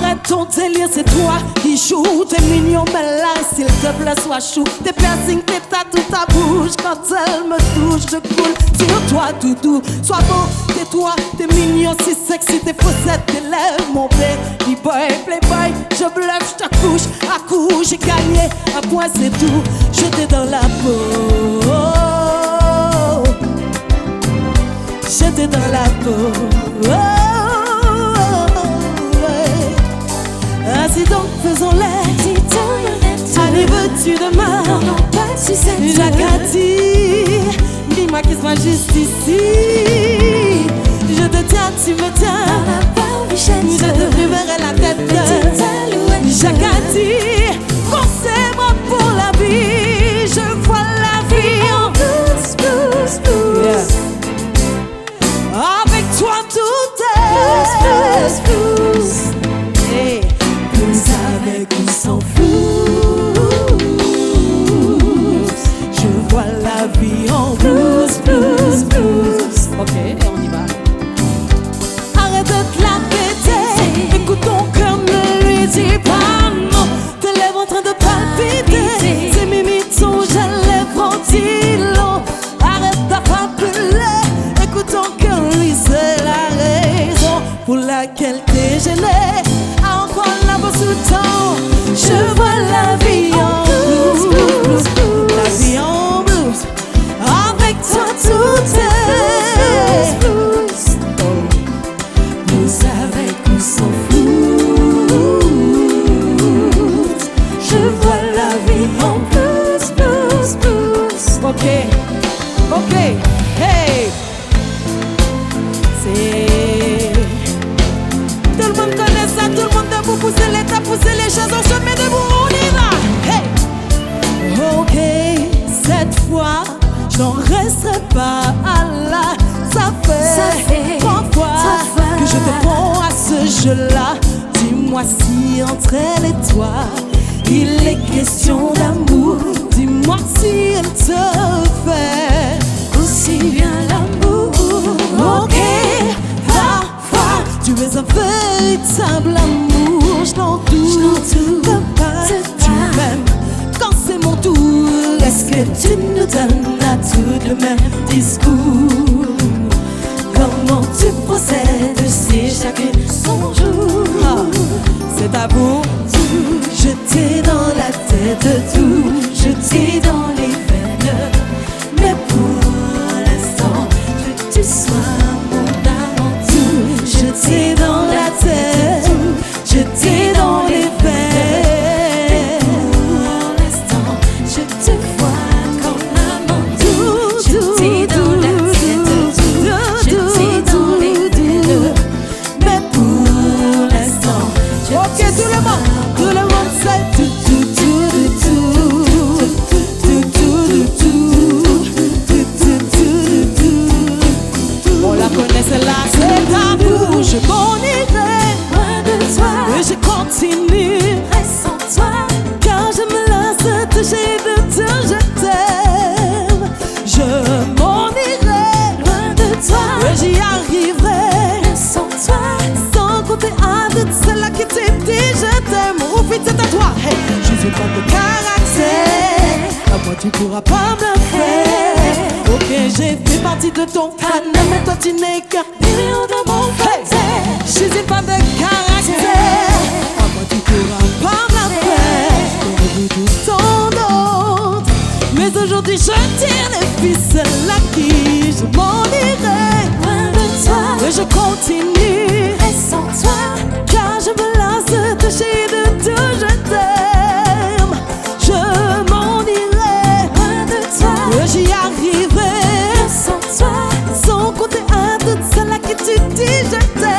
Speaker 2: Arrête ton délire, c'est toi qui joues. T'es mignon, mais là, s'il te plaît, sois chou. Tes piercings, tes tatous, ta bouche. Quand elle me touche, je coule sur toi, doudou. Sois beau, tais-toi, t'es mignon, si sexy. Tes faussettes, tes lèvres, mon baby boy, playboy. Je bluffe, je t'accouche, à coup, j'ai gagné. Un point, c'est tout, j'étais dans la peau. J'étais dans la peau. Ainsi donc, faisons-les. Allez, veux-tu demain? Jacati, dis-moi qui soit juste ici. Je te tiens, tu me tiens. Je te révérerai la tête. Jacati, pensez-moi pour la vie. Je vois la vie en douce, douce, douce. Avec toi tout est douce. Hey, plus avec ou sans fout. Je vois la vie en blues, blues, blues. Ok, et on y va. Arrête de te la péter. Écoute ton cœur, ne lui dis pas non. Tes lèvres en train de palpiter. Tes mimites sont à lèvres en long. Arrête ta
Speaker 6: déjeuner, à en prendre la bourse sous temps. Je vois la vie en blues, blues, blues, la vie en blues. Avec toi tout est blues, blues avec ou sans foot. Je vois la vie en blues, blues, blues. Ok, ok, hey. C'est... Tout le monde connaît ça, tout le monde debout, pousser les tas, pousser les chaises, on se met debout, on y va. Hey. Ok, cette fois, je n'en resterai pas à la. Ça fait 3 fois que je te prends à ce jeu-là. Dis-moi si entre elle et toi, il est question d'amour. Dis-moi si elle te fait aussi bien l'amour. Ok, parfois tu es un véritable amour. Je n'en doute pas, tu m'aimes quand c'est mon tour. Est-ce que tu nous donnes à tout le même discours? Comment tu procèdes si chacune son jour? C'est à vous, jeté dans la tête tout, jeté dans les veines. Mais pour l'instant, je veux que tu sois mon avant tout. Jeté dans la tête, jeté dans les veines. Pour l'instant, je te vois comme avant tout. Jeté dans la tête, jeté dans les veines. Mais pour l'instant, je te vois. Tout le monde sait tout, tout, tout, tout, tout, tout, tout, tout, tout. On la connaît celle-là, c'est tabou. Je m'en irai loin de toi, et je continue sans toi, car je me lasse toucher de tout. Je t'aime. Je m'en irai loin de toi, et j'y arriverai sans toi, sans compter à toutes celles-là qui te disent je t'aime. Ou vite c'est à toi. Hey, je suis pas de caractère, à moi tu pourras pas me le faire. Ok, j'ai fait partie de ton canon, mais toi tu n'es qu'un million dans mon côté. Je suis une femme de caractère, à moi tu pourras pas me la faire. J'aurais vu tout ton autre, mais aujourd'hui je tire les ficelles à qui je m'en irai loin de toi, et je continue sans toi, car je me lasse toucher de tout. Je t'aime. Je m'en irai loin de toi, et j'y arriverai sans toi, sans compter à toutes celles-là qui tu dis je t'aime.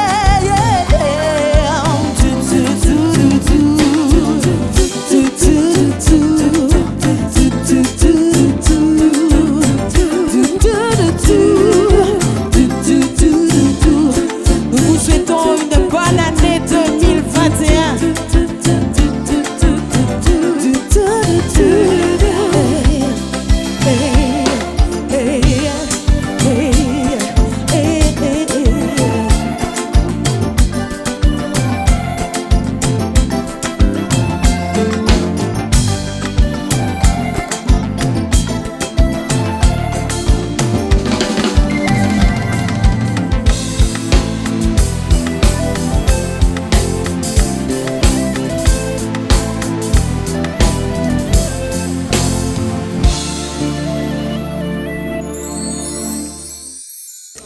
Speaker 6: Nous vous souhaitons une bonne année 2021.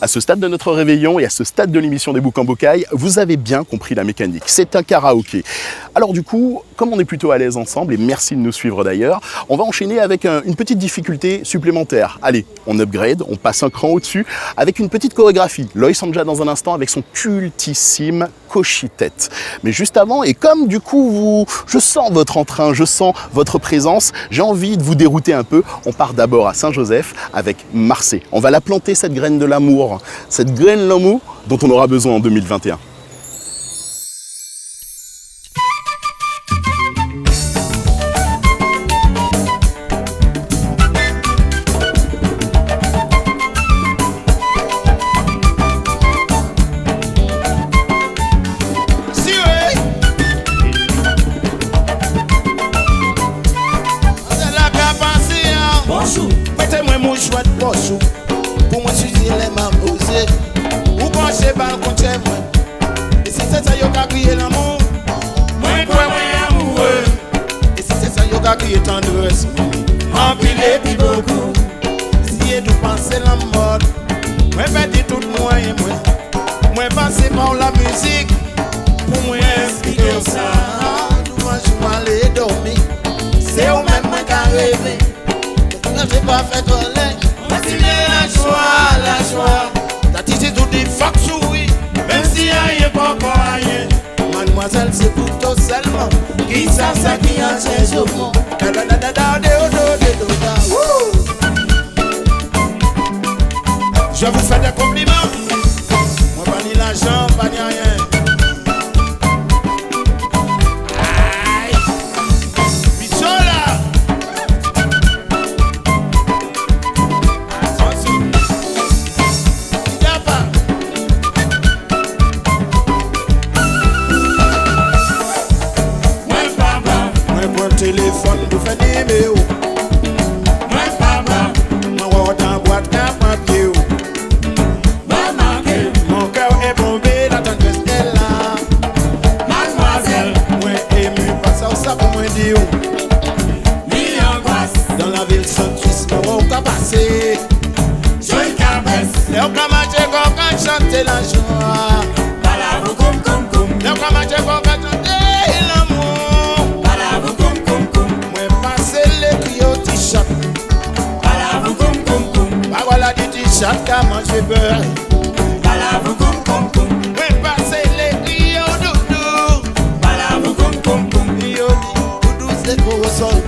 Speaker 3: À ce stade de notre réveillon et à ce stade de l'émission des Boucs en Bocaille, vous avez bien compris la mécanique. C'est un karaoké. Alors du coup, comme on est plutôt à l'aise ensemble, et merci de nous suivre d'ailleurs, on va enchaîner avec une petite difficulté supplémentaire. Allez, on upgrade, on passe un cran au-dessus avec une petite chorégraphie. Loïs Anja dans un instant avec son cultissime Cochitette. Mais juste avant, et comme du coup, je sens votre entrain, je sens votre présence, j'ai envie de vous dérouter un peu. On part d'abord à Saint-Joseph avec Marseille. On va la planter, cette graine de l'amour, cette graine de l'amour dont on aura besoin en 2021.
Speaker 5: Pour moi, je suis les mains posées. Ou quand j'ai pas le compte, passer par la musique pour moi expliquer ça. Moi je vais aller dormir. C'est au même moi qu'à rêver. Quand j'ai pas fait collègue, continuer la joie. T'as dit tout des fuck oui, même si y'a pas encore rien. Mademoiselle, c'est pour toi seulement qui savent ça qui en cherche au fond. Je vous fais des compliments. Moi, pas ni l'argent, pas ni rien. Aïe, Bichola. Attention. Y'a pas. Moi, prends le téléphone pour faire des numéros. Moi, rentre en boîte, n'a pas de pied. Mon cœur est bombé, la tendresse est là. Mademoiselle, moi ému, pas ça pour moi dire. Dans la ville centriste, on va passer. Joyeux cabresse, les ocamaches qu'on chanter la joie. Les ocamaches qu'on chanter l'amour. Moi passer les cris au t-shirt. Voilà du t-shirt qu'a mangé beurre. Ouais, passer les cris au doudou. Doudou c'est pour au sol.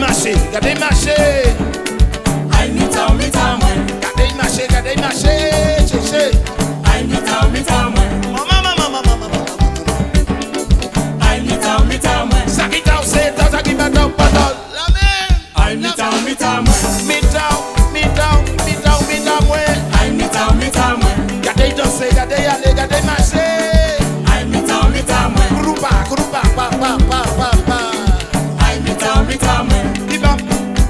Speaker 5: Ouais. Gardez marché. Gardez marché. Chéché. Maman. Ça qui t'a aussi, ça qui m'a donné pas dans la même. Gardez danser, gardez aller, gardez marcher. Groupa, pa.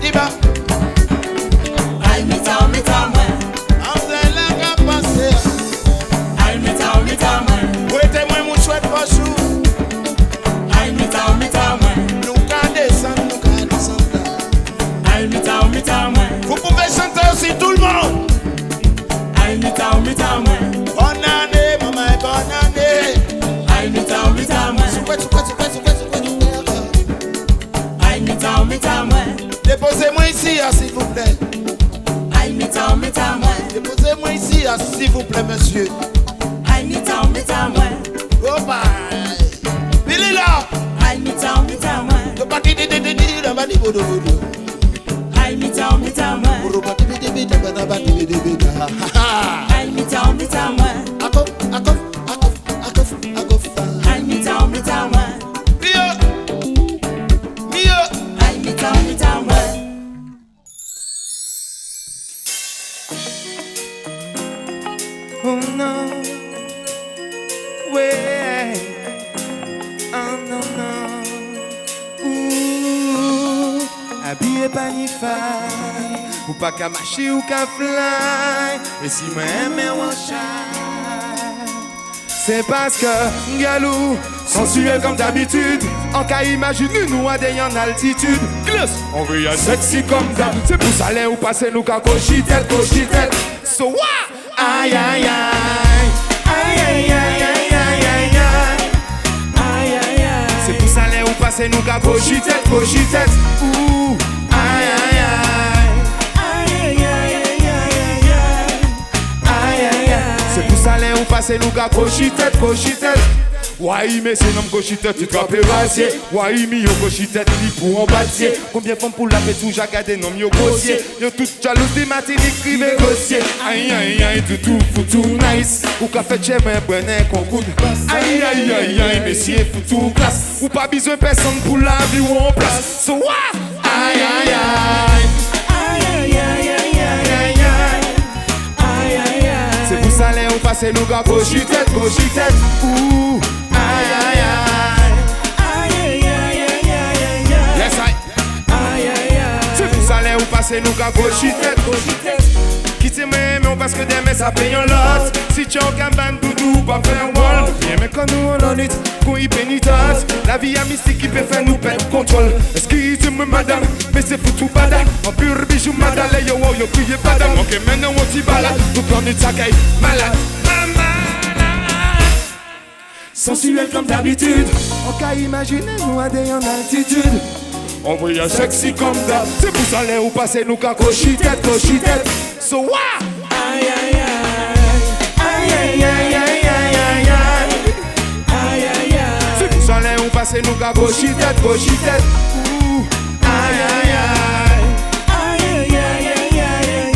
Speaker 5: Diba. On s'est là qu'à passer. Où était moi mon chouette bonjour. Nous qu'à descendre. Vous pouvez chanter aussi tout le monde. Bonne année, maman, bonne année. Déposez-moi ici, s'il vous plaît. Déposez-moi ici, s'il vous plaît, monsieur. Oh, bye. Billy là.
Speaker 8: Oh non, ouais, oh non, ouh, habillé pas ni faille, ou pas qu'à marcher ou qu'à fly, et si moi aime mon chat, c'est parce que galou, sensuel comme d'habitude, en cas imagine nous à des en altitude, glisse, on veut y sexy comme d'hab, c'est pour ça là ou passer nous qu'à cochitelle, so what? Aïe aïe aïe, aïe aïe aïe aïe aïe aïe aïe aïe aïe. C'est pour ça là où passer nous qu'à cochitette, ouh. Aïe aïe aïe, aïe aïe aïe aïe aïe aïe aïe. C'est pour ça là où passer nous qu'à cochitette, Ouais, mais c'est l'homme cochitette, tu trappes rasier. Ouais, mi yo cochitette, li pour en bâtier. Combien de femmes pour la paix, tout j'accadé, non, yo grossier. Yo tout jaloux des matines, écrivez grossier. Aïe, aïe, aïe, tout, foutu, nice. Ou qu'a fait chez moi, prenez concours. Aïe, aïe, aïe, aïe, messieurs, foutu, classe. Ou pas besoin personne pour la vie ou en place. So what? Aïe, aïe, aïe. C'est pour ça les on passe nous gars cochitette, cochitette. Ouh, aïe aïe aïe. Yes I. C'est pour ça les on passe nous gars cochitette, cochitette. Quittez moi mais on passe que des mais ça paye un lot. Si tu es en cabane doudou pas faire wall. Bien mais quand nous on en est, qu'on y pénitente. La vie a mystique qui peut faire nous perdre contrôle. Excusez-moi madame, mais c'est foutu badam. En pur bijou madame, yo wow yo criez badam. Ok maintenant on t'y balade, tout en est sacaille, malade. Sensuel comme d'habitude. On qu'à imaginer nous à des en altitude. On voyage sexy comme d'hab. C'est pour ça les ou passer nous qu'à cochitette, cochitette. So what? Aïe aïe aïe. Aïe aïe aïe aïe aïe aïe. Aïe aïe aïe. C'est pour ça les ou passer nous qu'à cochitette, cochitette. Ouh. Aïe aïe aïe. Aïe aïe aïe aïe aïe.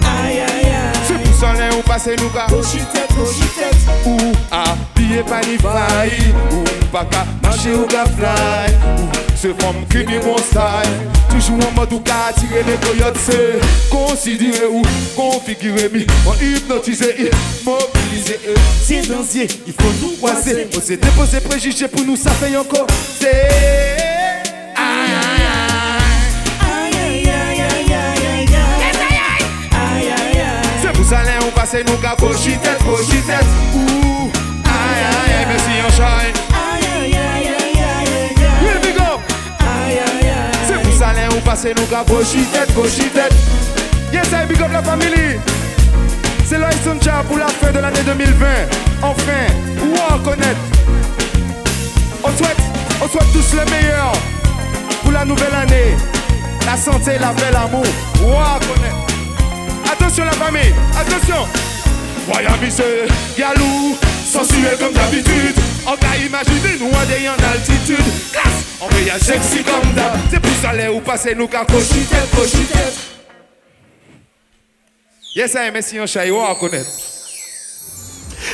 Speaker 8: Aïe aïe aïe. C'est pour ça les ou passer nous qu'à cochitette, cochitette. Ouh. Habillé pas ni faille. Ouh. Pas qu'à marcher ou qu'à fly. Ouh. C'est femme qui dit mon style. Toujours en mode ou qu'à tirer les coyotes. C'est considérer ou configurer mi. En hypnotiser, immobiliser. Silencier, il faut nous croiser. Poser, déposer préjugés pour nous, ça fait encore. C'est aïe aïe aïe. Aïe aïe aïe aïe aïe aïe. C'est pour ça on passe nous qu'à cochitette, cochitette. Ouh, aïe aïe aïe, merci en shine. On passe nous qu'à cochitette, cochitette. Yes, I big up la famille. C'est là ils sont déjà pour la fin de l'année 2020. Enfin, où on connaît. On souhaite tous le meilleur pour la nouvelle année. La santé, la paix, l'amour. Où on connaît. Attention la famille, attention. Miami c'est galou, sensuel comme d'habitude. On va imaginer nous à des en altitude. Classe, on voyage sexy comme d'hab. C'est pour ça les ou passer nous qu'à cochitette, cochitette. Yes, I merci en chat, on connaît.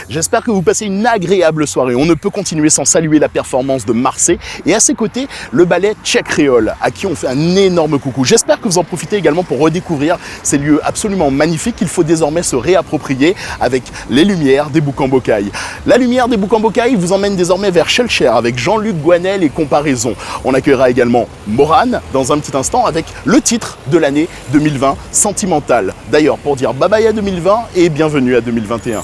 Speaker 3: J'espère que vous passez une agréable soirée. On ne peut continuer sans saluer la performance de Marseille et à ses côtés, le ballet Tchèque Créole, à qui on fait un énorme coucou. J'espère que vous en profitez également pour redécouvrir ces lieux absolument magnifiques qu'il faut désormais se réapproprier avec les lumières des Boucan-Bocaille. La lumière des Boucan-Bocaille vous emmène désormais vers Schellcher avec Jean-Luc Guanel et Comparaison. On accueillera également Morane dans un petit instant avec le titre de l'année 2020, Sentimental. D'ailleurs, pour dire bye bye à 2020 et bienvenue à 2021.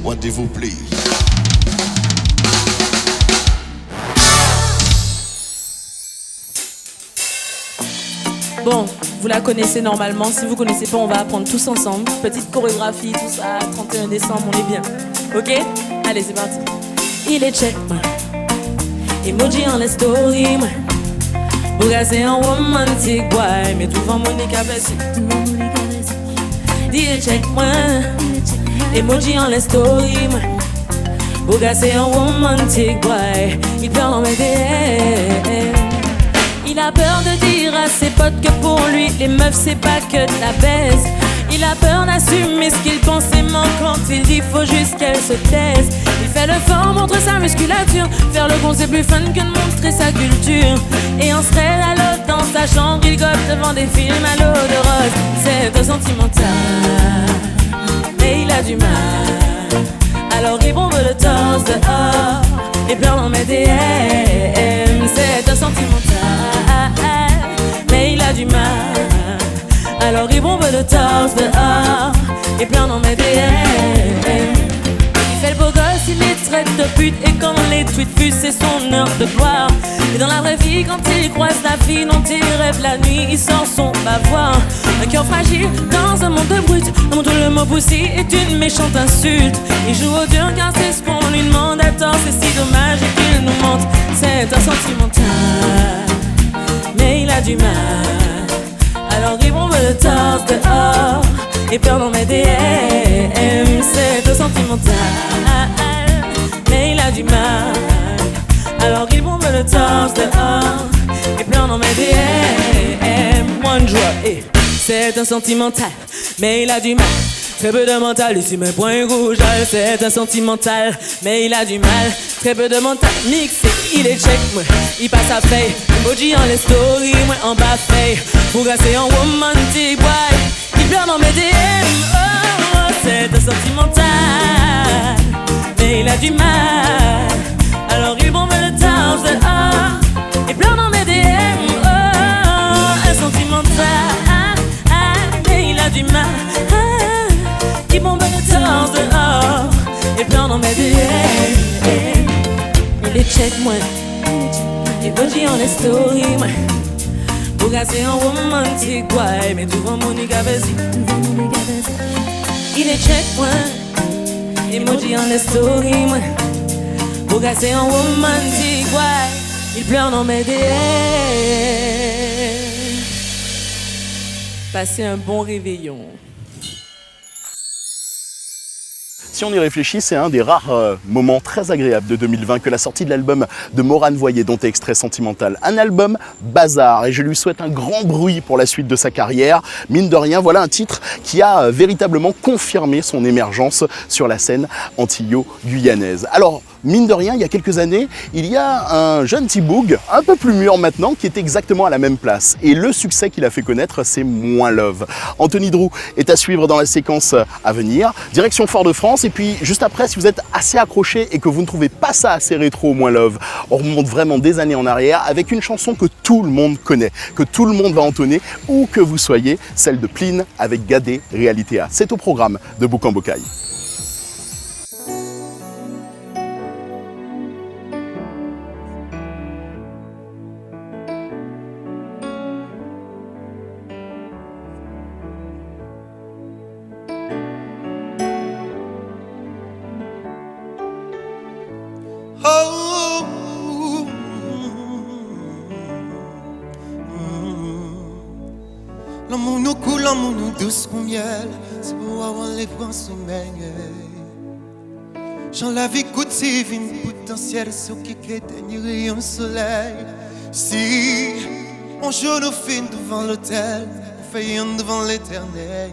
Speaker 5: Rendez-vous, please.
Speaker 6: Bon, vous la connaissez normalement. Si vous connaissez pas, on va apprendre tous ensemble. Petite chorégraphie, tout ça. 31 décembre, on est bien. Ok? Allez, c'est parti. Il est check, moi. Emoji en les stories, moi. Bouga c'est un romantique boy. Mais tout va Monica Bessie. Il est check, moi. Emoji en les stories, moi. Bouga c'est un romantique boy. Il parle en mes DM. Il a peur de dire à ses potes que pour lui, les meufs c'est pas que de la baisse. Il a peur d'assumer ce qu'il pense et ment quand il dit faut juste qu'elle se taise. Il fait le fort, montre sa musculature. Faire le con c'est plus fun que de montrer sa culture. Et on serait à l'autre dans sa chambre, il gobe devant des films à l'eau de rose. C'est un sentimental, mais il a du mal. Alors il bombe le torse dehors et pleure dans mes DM. C'est un sentimental, mais il a du mal. Alors il bombe le torse dehors et pleure dans mes DM. Il fait le beau gosse, il les traite de pute. Et quand les tweets fusent, c'est son heure de gloire. Et dans la vraie vie, quand il croise la fille dont il rêve la nuit, il sort son bavoir. Un cœur fragile dans un monde de brut, un monde où le mot pussy est une méchante insulte. Il joue au dur car c'est ce qu'on lui demande. Attends, c'est si dommage qu'il nous mente. C'est un sentimental, mais il a du mal. Alors il bombe le torse dehors et pleure dans mes DM. C'est un sentimental, mais il a du mal. Alors il bombe le torse dehors et pleure dans mes DM. One joie, c'est un sentimental, mais il a du mal. Très peu de mental, ici mes points rouges. C'est un sentimental, mais il a du mal. Très peu de mental, mixé, il est check, moi. Il passe à paye, emoji en les stories, moi en bas paye. Pour gasser en romantic boy, il pleure dans mes DM. Oh, c'est un sentimental, mais il a du mal. Alors il bombe le torse dehors et pleure dans mes DM. Oh, un sentimental, mais il a du mal. Il bombe le torse dehors et pleure dans mes DM. Il est check, moi. Emoji en les stories, moi. Pour gasser en romantic boy, mais devant Monica Bessie. Il est check, moi. Emoji en les stories, moi. Pour gasser en romantic boy, il pleure dans mes DM. Passez un bon réveillon.
Speaker 3: Si on y réfléchit, c'est un des rares moments très agréables de 2020 que la sortie de l'album de Morane Voyer, dont est extrait Sentimental. Un album bazar, et je lui souhaite un grand bruit pour la suite de sa carrière. Mine de rien, voilà un titre qui a véritablement confirmé son émergence sur la scène antillo-guyanaise. Alors, mine de rien, il y a quelques années, il y a un jeune T-Boog, un peu plus mûr maintenant, qui est exactement à la même place. Et le succès qu'il a fait connaître, c'est Moins Love. Anthony Drew est à suivre dans la séquence à venir. Direction Fort-de-France. Et puis, juste après, si vous êtes assez accroché et que vous ne trouvez pas ça assez rétro, Moins Love, on remonte vraiment des années en arrière avec une chanson que tout le monde connaît, que tout le monde va entonner, où que vous soyez, celle de Pline avec Gadé, Réalité A. C'est au programme de Boucan Bocaille.
Speaker 7: L'amour nous coule, l'amour nous douce comme miel, c'est pour avoir les bons sommeils. J'en la vie cultive une potentiel sur qui éteigne rayon de soleil. Si on joue nos films devant l'hôtel, on fait rien devant l'éternel.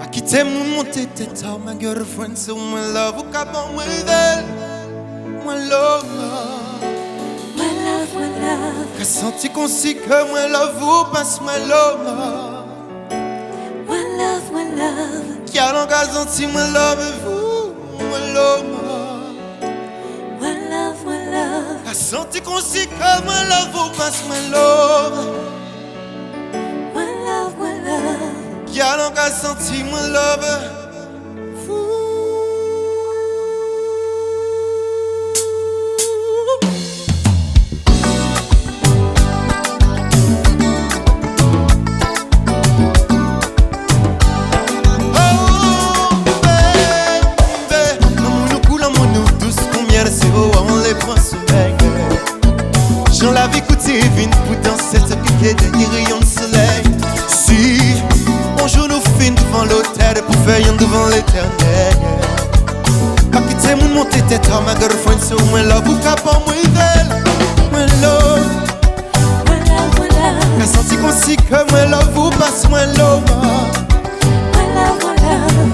Speaker 7: Pas quitter mon monter tête, ma girlfriend, c'est moi love, ou qu'à bon, moi belle, moi love. Qu'a senti qu'on sait que moi love vous passe moi love. One love. Qui a l'engagé senti moi love vous, moi love. One love. Qu'a senti qu'on sait que moi love vous passe moi love. One love. Qui
Speaker 8: Girl, on got senti mon love. J'en l'avais écouté, vine pour danser, se piquer des rayons de soleil. Si un jour nous finissons devant l'hôtel pour faire rien devant l'éternel. Pas quitter mon monter tête à ma girlfriend, c'est au moins là, vous capons moi d'elle. Moi là, qu'a senti qu'on s'y que moi là, vous passe moi là.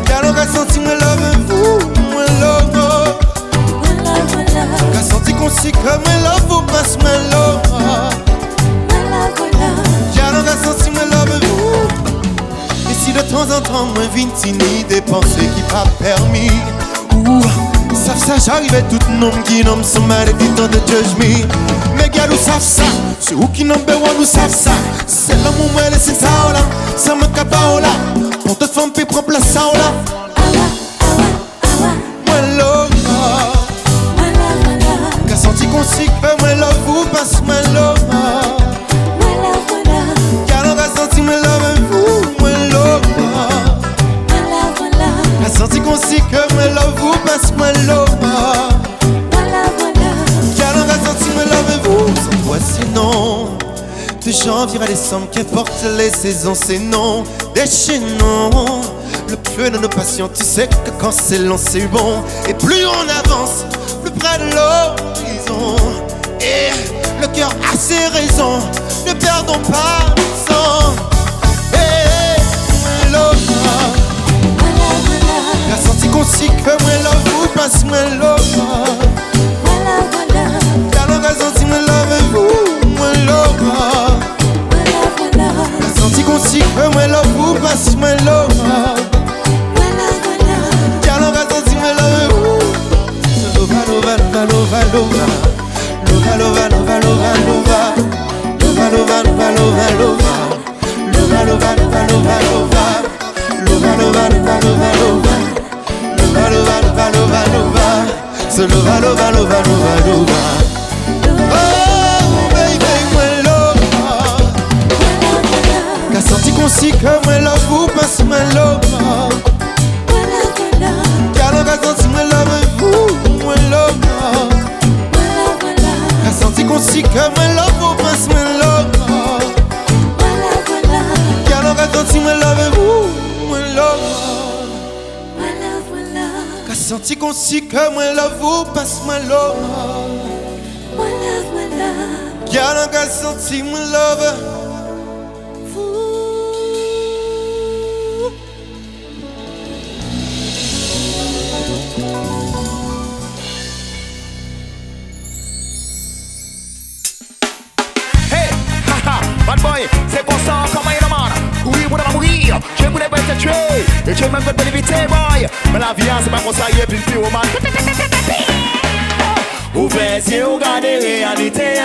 Speaker 8: Car on a senti moi là, vous, moi là. Qu'a senti qu'on s'y que moi là, vous passe moi là. Car on a senti moi là, vous. Et si de temps en temps moi vintini des pensées qui pas permis. Ouh, savent ça, j'arrivais tout nom qui nomme son mari dit tant de judge me. Mais gars nous savent ça, c'est où qui number one nous savent ça. C'est l'amour moi laissez ça là, ça me capa là. Pour toute femme puis prend place ça là. Moi là, qu'a senti qu'on s'y fait moi là vous passe moi là. Car on a senti moi là vous, moi là. Qu'a senti qu'on s'y que moi là vous passe moi là. Car on a senti moi là vous, sans toi sinon. De janvier à décembre, qu'importe les saisons, c'est non. Déchaînons le feu de nos passions. Tu sais que quand c'est long, c'est bon. Et plus on avance, plus près de l'horizon. Et le cœur a ses raisons. Ne perdons pas le sang. Et l'eau, j'ai senti qu'on s'y que moi là vous passe moi là. Car on a senti moi là vous, moi là. J'ai senti qu'on s'y que moi là vous passe moi là. Car on a senti moi là vous. Lova, lova, lova, lova, lova. Lova, lova, lova, lova, lova. Lova, lova, lova, lova, lova. Lova, lova, lova, lova, lova. Lova, lova, lova, lova, lova. Lova, lova, lova, lova, lova. So lova, lova, lova, lova, lova. Oh baby, moi lova. Qu'a senti qu'on s'y que moi love vous passe moi lova. Car on a senti moi love vous, moi lova. Qu'a senti qu'on s'y que moi love vous passe moi lova. Car on a senti moi love vous, moi lova. Qu'a senti qu'on s'y que moi love vous passe moi lova. Car on a senti moi love.
Speaker 9: Bad boy, c'est pour ça comment il demande. Oui, vous devez mourir, je voulais pas te tuer. Et tu m'aimes pas l'éviter, boy. Mais la vie, c'est pas comme ça, il est plus pire au mal. Ouvrez les yeux, regardez la réalité.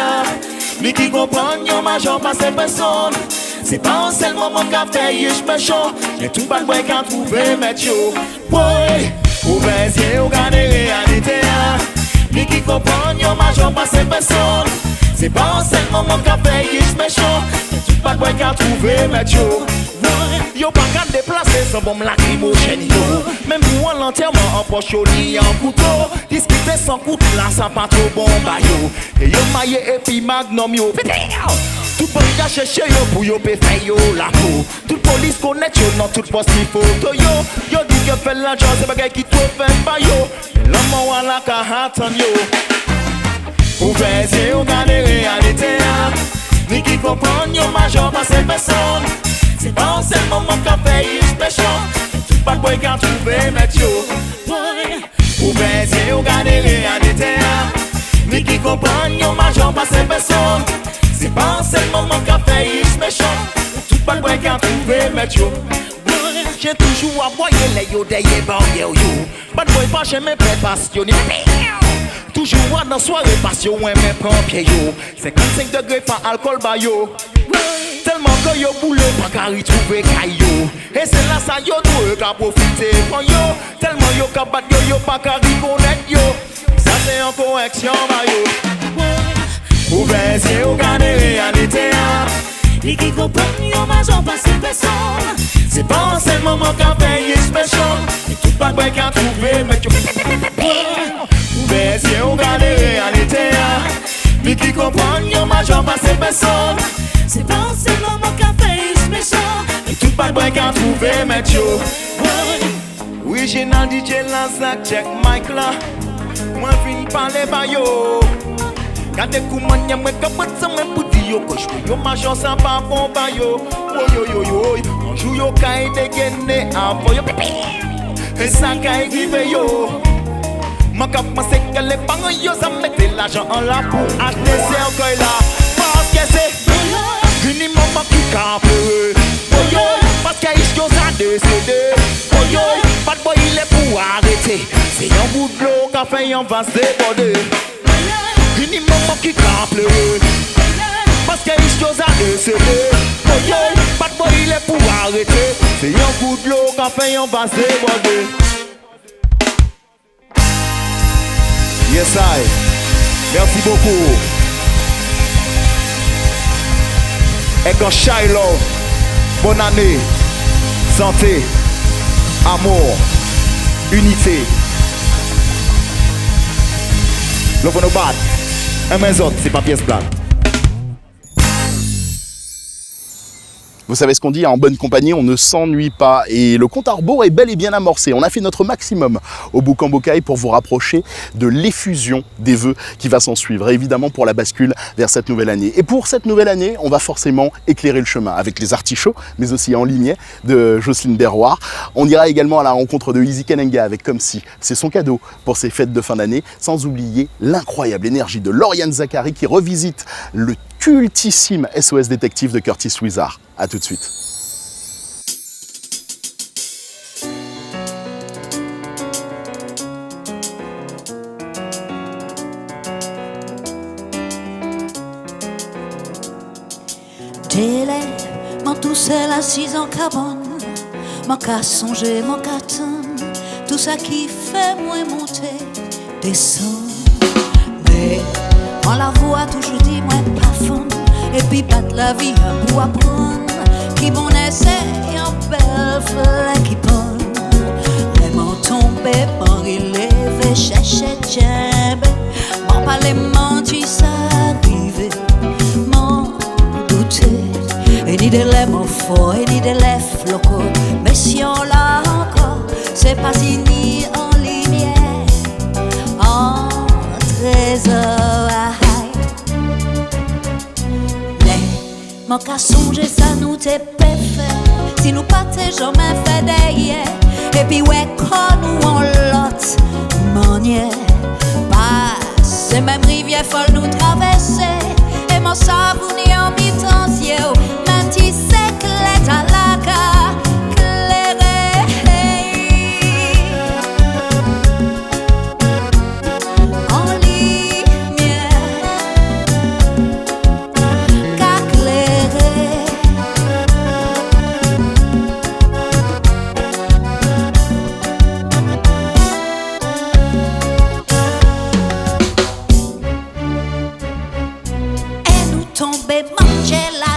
Speaker 9: Lui qui comprend, y'a major pas ces personnes. C'est pas un seul moment qu'a fait, je me chante. J'ai tout bad boy qui a trouvé, mais yo. Boy, ouvrez les yeux, regardez la réalité. Lui qui comprend, y'a major pas ces personnes. C'est pas un seul moment qu'a fait, il méchant. Tout bad boy qu'a trouvé, mais yo pas qu'à déplacer sans bombe lacrymogène, yo. Même pour un l'enterrement en poche, yo, li en couteau. Discuter sans couteau, là, ça pas trop bon, bah yo. Et yo maillé et puis magnum, yo. Tout le monde a cherché, yo, pour yo, faire yo, la peau. Toute police connaît, yo, dans toute poste, il faut, yo. Yo dit que fait l'argent, c'est pas qui trop fait, bah yo. L'homme, on la ka attend, yo. Ouvrez les yeux, regardez la réalité. Ni qui comprend, y'a major pas ces personnes. C'est pas un seul moment qu'a fait, il méchant. Tout bad boy qu'a trouvé, mais yo. Ouvrez les yeux, regardez la réalité. Ni qui comprend, y'a major pas ces personnes. C'est pas un seul moment qu'a fait, il méchant. Tout bad boy qu'a trouvé, mais yo. J'ai toujours envoyé les yo derrière barrière, yo. Bad boy pas chez mes pères passionnés. Toujours dans soirée passion, ouais, mais prends pied yo. 55 degrés, pas alcool, bah yo. Tellement que yo boule pas qu'à retrouver caillou. Et c'est là ça yo doit qu'à profiter pour yo. Tellement yo qu'à battre yo pas qu'à reconnaître yo. Ça c'est en correction bah yo. Ou bien c'est au garde réalité.
Speaker 6: Les qui comprennent yo major pas ces personnes.
Speaker 9: C'est pas un seul moment qu'à payer special. Et tout pas de boy qu'à trouver mais yo. Ou bien c'est au garde réalité. Les qui comprennent yo major pas ces personnes.
Speaker 6: C'est pas un seul moment qu'à payer special.
Speaker 9: Et tout pas de boy qu'à trouver mais yo. Original DJ Lazak check mic là. Moi vin parler ba yo. Gade kouman y'a mwen kapot sa mwen pou di yo. Ko jwe yo major sa pa bon ba yo. Oh yo yo yo. Anjou yo kay degene avon yo pipi. E sa kay grive yo. Man kap man se ke le pango yo. Sa mette l'argent en la pou acheter cercueil la. Parce que c'est une maman qui ka pleure. Oh yo. Parce que ish yo sa décédé. Oh yo. Bad boy il est pour arrêter. C'est un bout de l'eau qu'a fait un vase débordé. Une maman qui a pleuré parce qu'il y a une chose à décéder. Oh yo, bad boy il est pour arrêter. C'est un coup de l'eau qu'a fait un vase débordé. Yes I, merci beaucoup. Et quand Shiloh, bonne année, santé, amour, unité. Love no bad. Un mes autres, c'est pas pièce blanche.
Speaker 3: Vous savez ce qu'on dit, en bonne compagnie, on ne s'ennuie pas. Et le compte à rebours est bel et bien amorcé. On a fait notre maximum au Boucan Bocaille pour vous rapprocher de l'effusion des vœux qui va s'en suivre. Et évidemment pour la bascule vers cette nouvelle année. Et pour cette nouvelle année, on va forcément éclairer le chemin avec les artichauts, mais aussi en lignée de Jocelyne Berroir. On ira également à la rencontre de Easy Kenenga avec Comme Si. C'est son cadeau pour ses fêtes de fin d'année. Sans oublier l'incroyable énergie de Lauriane Zachary qui revisite le cultissime SOS Détective de Curtis Wizard. A tout de suite.
Speaker 2: Délai, mon tout seul assis en cabane, mon qu'à songer, mon qu'à attendre, tout ça qui fait moi monter, descendre. Mais on la voit toujours dit moi pas fond, et puis battre la vie pour apprendre. Qui bon essaie en belle fleur qui prend. Les mains tombées, bon relevé, chercher djembe. Mon pas les mentis s'arriver, mon douter. Et ni de lait mon fort, et ni de lait floco. Mais si on l'a encore, c'est pas fini en lumière, en trésor. Mon cas songer ça nous t'est fait. Si nous pas t'es jamais fait derrière. Et puis ouais quand nous on l'autre manière. Pas c'est même rivière folle nous traverser. Et mon savonnier en mi-temps même si c'est clair à la car manger la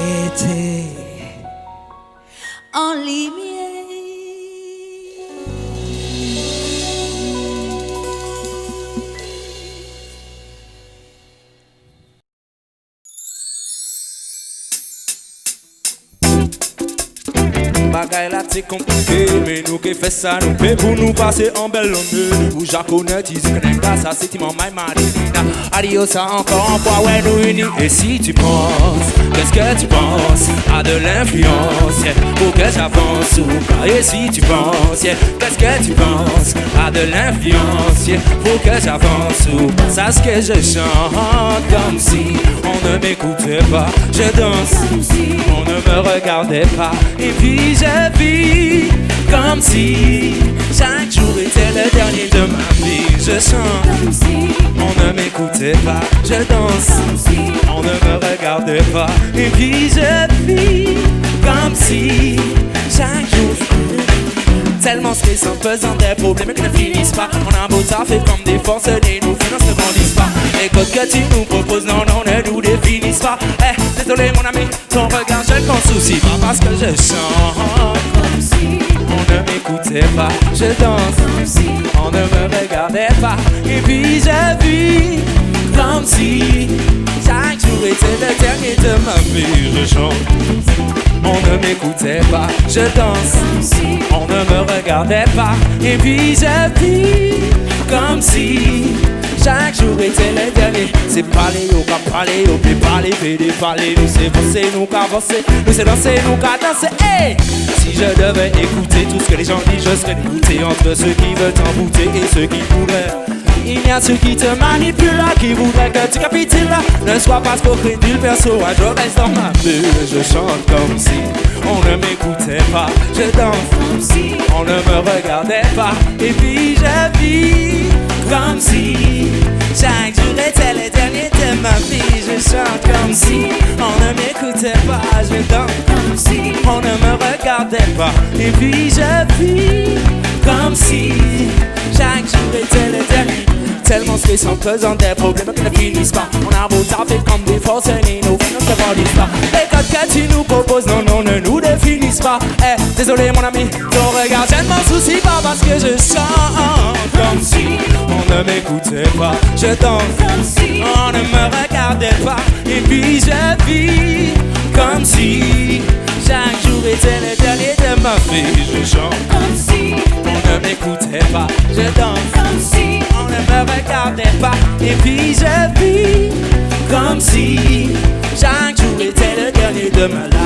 Speaker 2: Mettez en lumière
Speaker 4: Bagay la c'est compliqué, mais nous qui fait ça, nous fait pour nous passer en belle london. Nous japonais, tu sais que n'est ça, c'est mon my marina. Adios, ça encore un fois, ouais, nous unis. Et si tu penses, qu'est-ce que tu penses à de l'influence, yeah, pour que j'avance ou pas. Et si tu penses, yeah, qu'est-ce que tu penses à de l'influence, yeah, pour que j'avance ou pas. Ça, ce que je chante comme si on ne m'écoutait pas. Je danse comme si on ne me regardait pas. Et puis je vis comme si chaque jour était le dernier de ma vie. Je chante comme si on ne m'écoutait pas. Je danse comme si on ne me regardait pas. Et puis je vis comme si chaque jour tellement stressant, pesant des problèmes qui ne finissent pas. On a beau ça fait comme des forcenés, nos finances ne grandissent pas. Les codes que tu nous proposes, non, ne nous définissent pas. Désolé mon ami, ton regard je ne m'en soucie pas. Parce que je chante comme si on ne m'écoutait pas. Je danse comme si on ne me regardait pas. Et puis je vis comme si chaque jour était le dernier de ma vie. Je chante, on ne m'écoutait pas. Je danse comme si on ne me regardait pas. Et puis je vis comme si chaque jour était le dernier. C'est parler, au qu'à parler, au plus parler, pédé parler. Nous c'est bosser, nous qu'à avancer, nous c'est danser, nous qu'à danser. Hey! Si je devais écouter tout ce que les gens disent, je serais dégoûté entre ceux qui veulent t'embouter et ceux qui pourraient. Il y a ceux qui te manipulent là, qui voudraient que tu capitules là. Ne sois pas trop crédule, perso, je reste dans ma bulle. Je chante comme si on ne m'écoutait pas. Je danse comme si on ne me regardait pas. Et puis je vis comme si chaque jour était le dernier de ma vie. Je chante comme si on ne m'écoutait pas. Je danse comme si on ne me regardait pas. Et puis je vis comme si chaque jour était le dernier. Tellement stressant, pesant des problèmes qui ne finissent pas. On a beau taper comme des forcenés, nos finances ne grandissent pas. Les codes que tu nous proposes, non, ne nous définissent pas. Désolé mon ami, ton regard, je ne m'en soucie pas. Parce que je chante comme si on ne m'écoutait pas. Je danse comme si on ne me regardait pas. Et puis je vis comme si chaque jour était le dernier de ma vie. Je chante comme si on ne m'écoutait pas. Je danse comme si on ne me regardait pas. Et puis je vis comme si chaque jour était le dernier de ma la.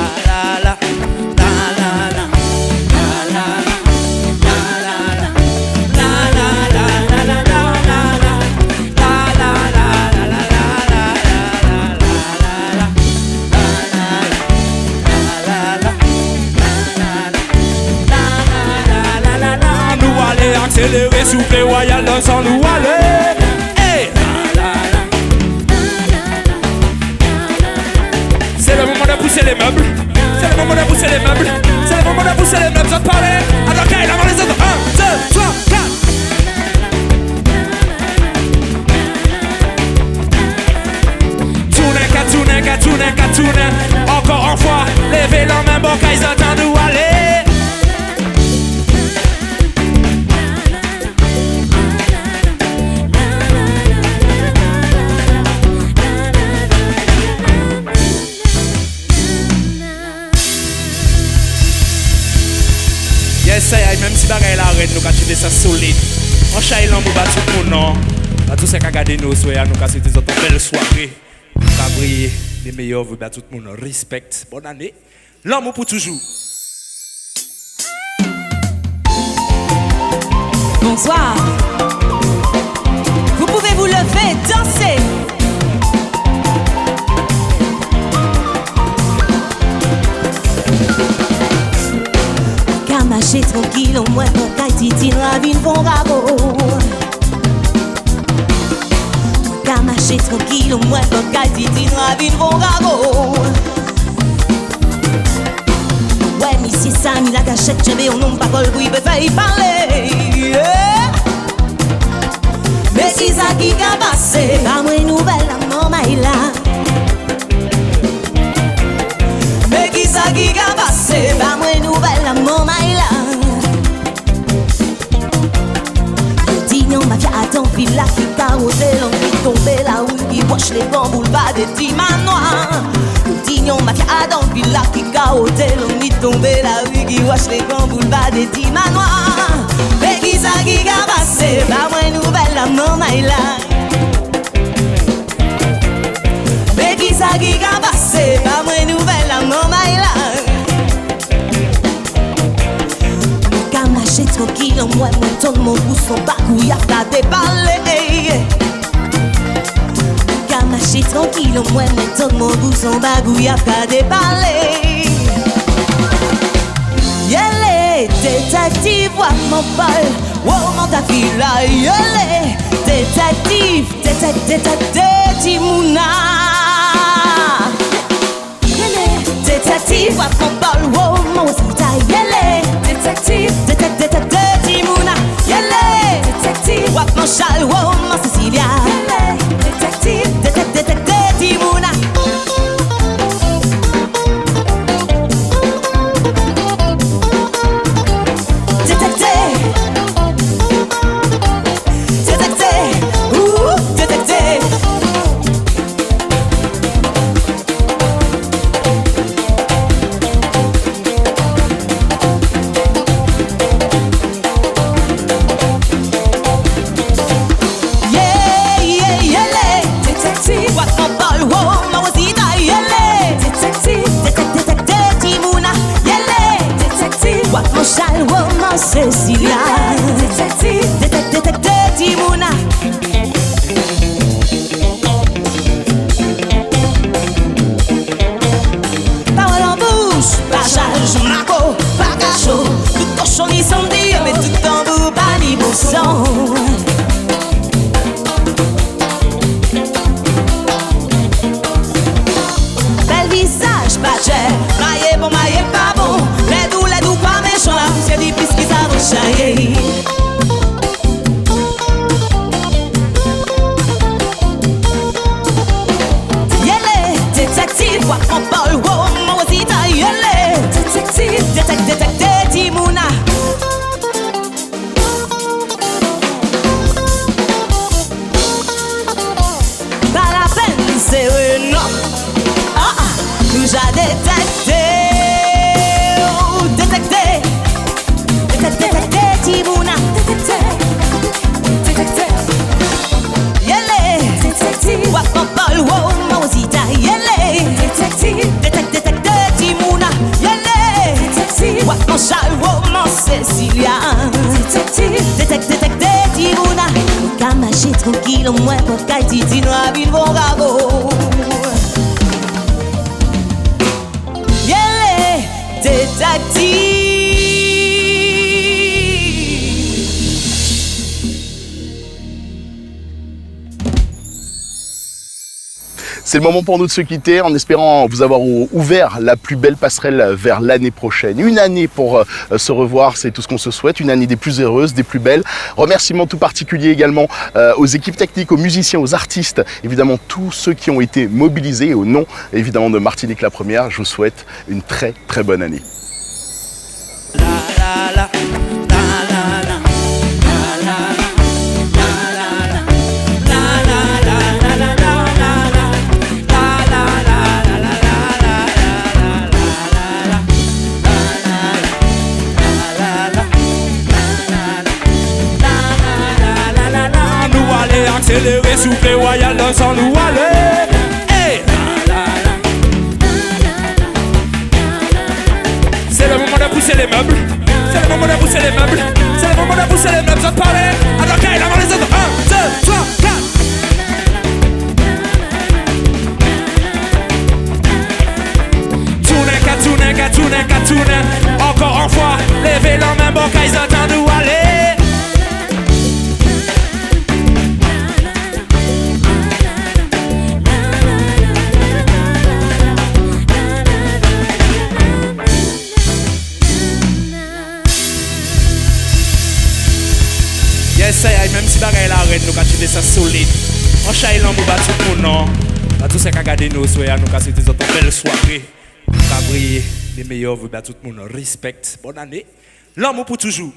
Speaker 4: Accélérer, souffler, royal, sans nous aller. Hey! C'est le moment de pousser les meubles. C'est le moment de pousser les meubles. C'est le moment de pousser les meubles. Ça te parlait. Alors, OK, avant les autres. 1, 2, 3, 4. Tourner. Encore une fois. Levez la main, bon, qu'ils entendent nous aller. Même si bagay la reine, nous avons ça solide. On chaille l'homme pour tout le monde. Tout ce qui a gardé nos soins, nous avons fait une belle soirée. Nous avons brillé les meilleurs, vous tout le monde. Respect. Bonne année. L'homme pour toujours.
Speaker 6: Bonsoir. Vous pouvez vous lever, danser.
Speaker 2: Marcher tranquille, au moins pour qu'Haïti la vie vont rabo. Marcher tranquille, au moins pour qu'Haïti la vie vont rabo. Ouais, monsieur Samy, la cachette, je vais au nom pas col, oui, peut faire y parler. Mais si ça qui a passé, pas moins nouvelle, la maman là.
Speaker 6: wash les gants boulevard des petits manoirs. Nous dignon mafia dans le villa qui caoté, l'on y tombé la rue qui wash les gants boulevard des petits manoirs. Mais qui ça qui a passé, pas moins nouvelle la non maïla. Mais qui ça qui a passé, pas moins nouvelle la non maïla. Marcher tranquille en moi, tourne mon pouce son bagou, y'a qu'à déballer. Qu'à marcher tranquille en moi, tourne mon pouce son bagou, y'a qu'à déballer. Y'a détective, vois mon bol, wow, mon tapis là, y'a détective, détective, mouna. Détective, vois mon bol, wow, mon zita, y'a détective, détective, mouna, y'a détective, vois mon chal, wow, mon Cecilia, détective, détective, mouna. Cecilia, détective, mouna. Parole en bouche, pas charge, maco, pas cachot. Tout cochon ni son dire, mais tout en bout, pas ni bon sang. Bel visage, pas cher, maillé bon, maillé pas bon. Les doux, pas méchants, la poussière du plus qui s'avouche. Yelle, détective, vois mon bol, wow, mon zita, yelle, détective, détective, mouna. Pas la peine, c'est non. Nous a détecté, oh, détecté. Détective, mouna. Détective. Yelle, détective. Vois mon bol, wow, mon zita, yelle. Détective. Détective, mouna. Yelle. Détective. Vois mon chal, wow, mon Cecilia. Détective. Détective, mouna. Qu'à marcher tranquille, au moins pour qu'à titi noir, ville bon rabot. Yelle, détective.
Speaker 3: C'est le moment pour nous de se quitter en espérant vous avoir ouvert la plus belle passerelle vers l'année prochaine. Une année pour se revoir, c'est tout ce qu'on se souhaite. Une année des plus heureuses, des plus belles. Remerciements tout particuliers également aux équipes techniques, aux musiciens, aux artistes. Évidemment, tous ceux qui ont été mobilisés. Et au nom, évidemment, de Martinique la Première, je vous souhaite une très très bonne année.
Speaker 4: Accéléré, soufflé, royal, dans nous aller. Hey. C'est le moment de pousser les meubles. C'est le moment de pousser les meubles. C'est le moment de pousser les meubles. Vous parlez. Alors, Kyle, avant les autres. 1, 2, 3, 4. Tournez. Encore une fois. Levez la main, bon, Kyle, dans nous aller. Même si bagay la reine, nous avons ça solide. On chaille l'homme, on va tout le monde. Tout ce qui a gardé nous, nous avons fait une belle soirée. Nous avons brillé les meilleurs, vous tout le monde. Respect. Bonne année. L'homme pour toujours.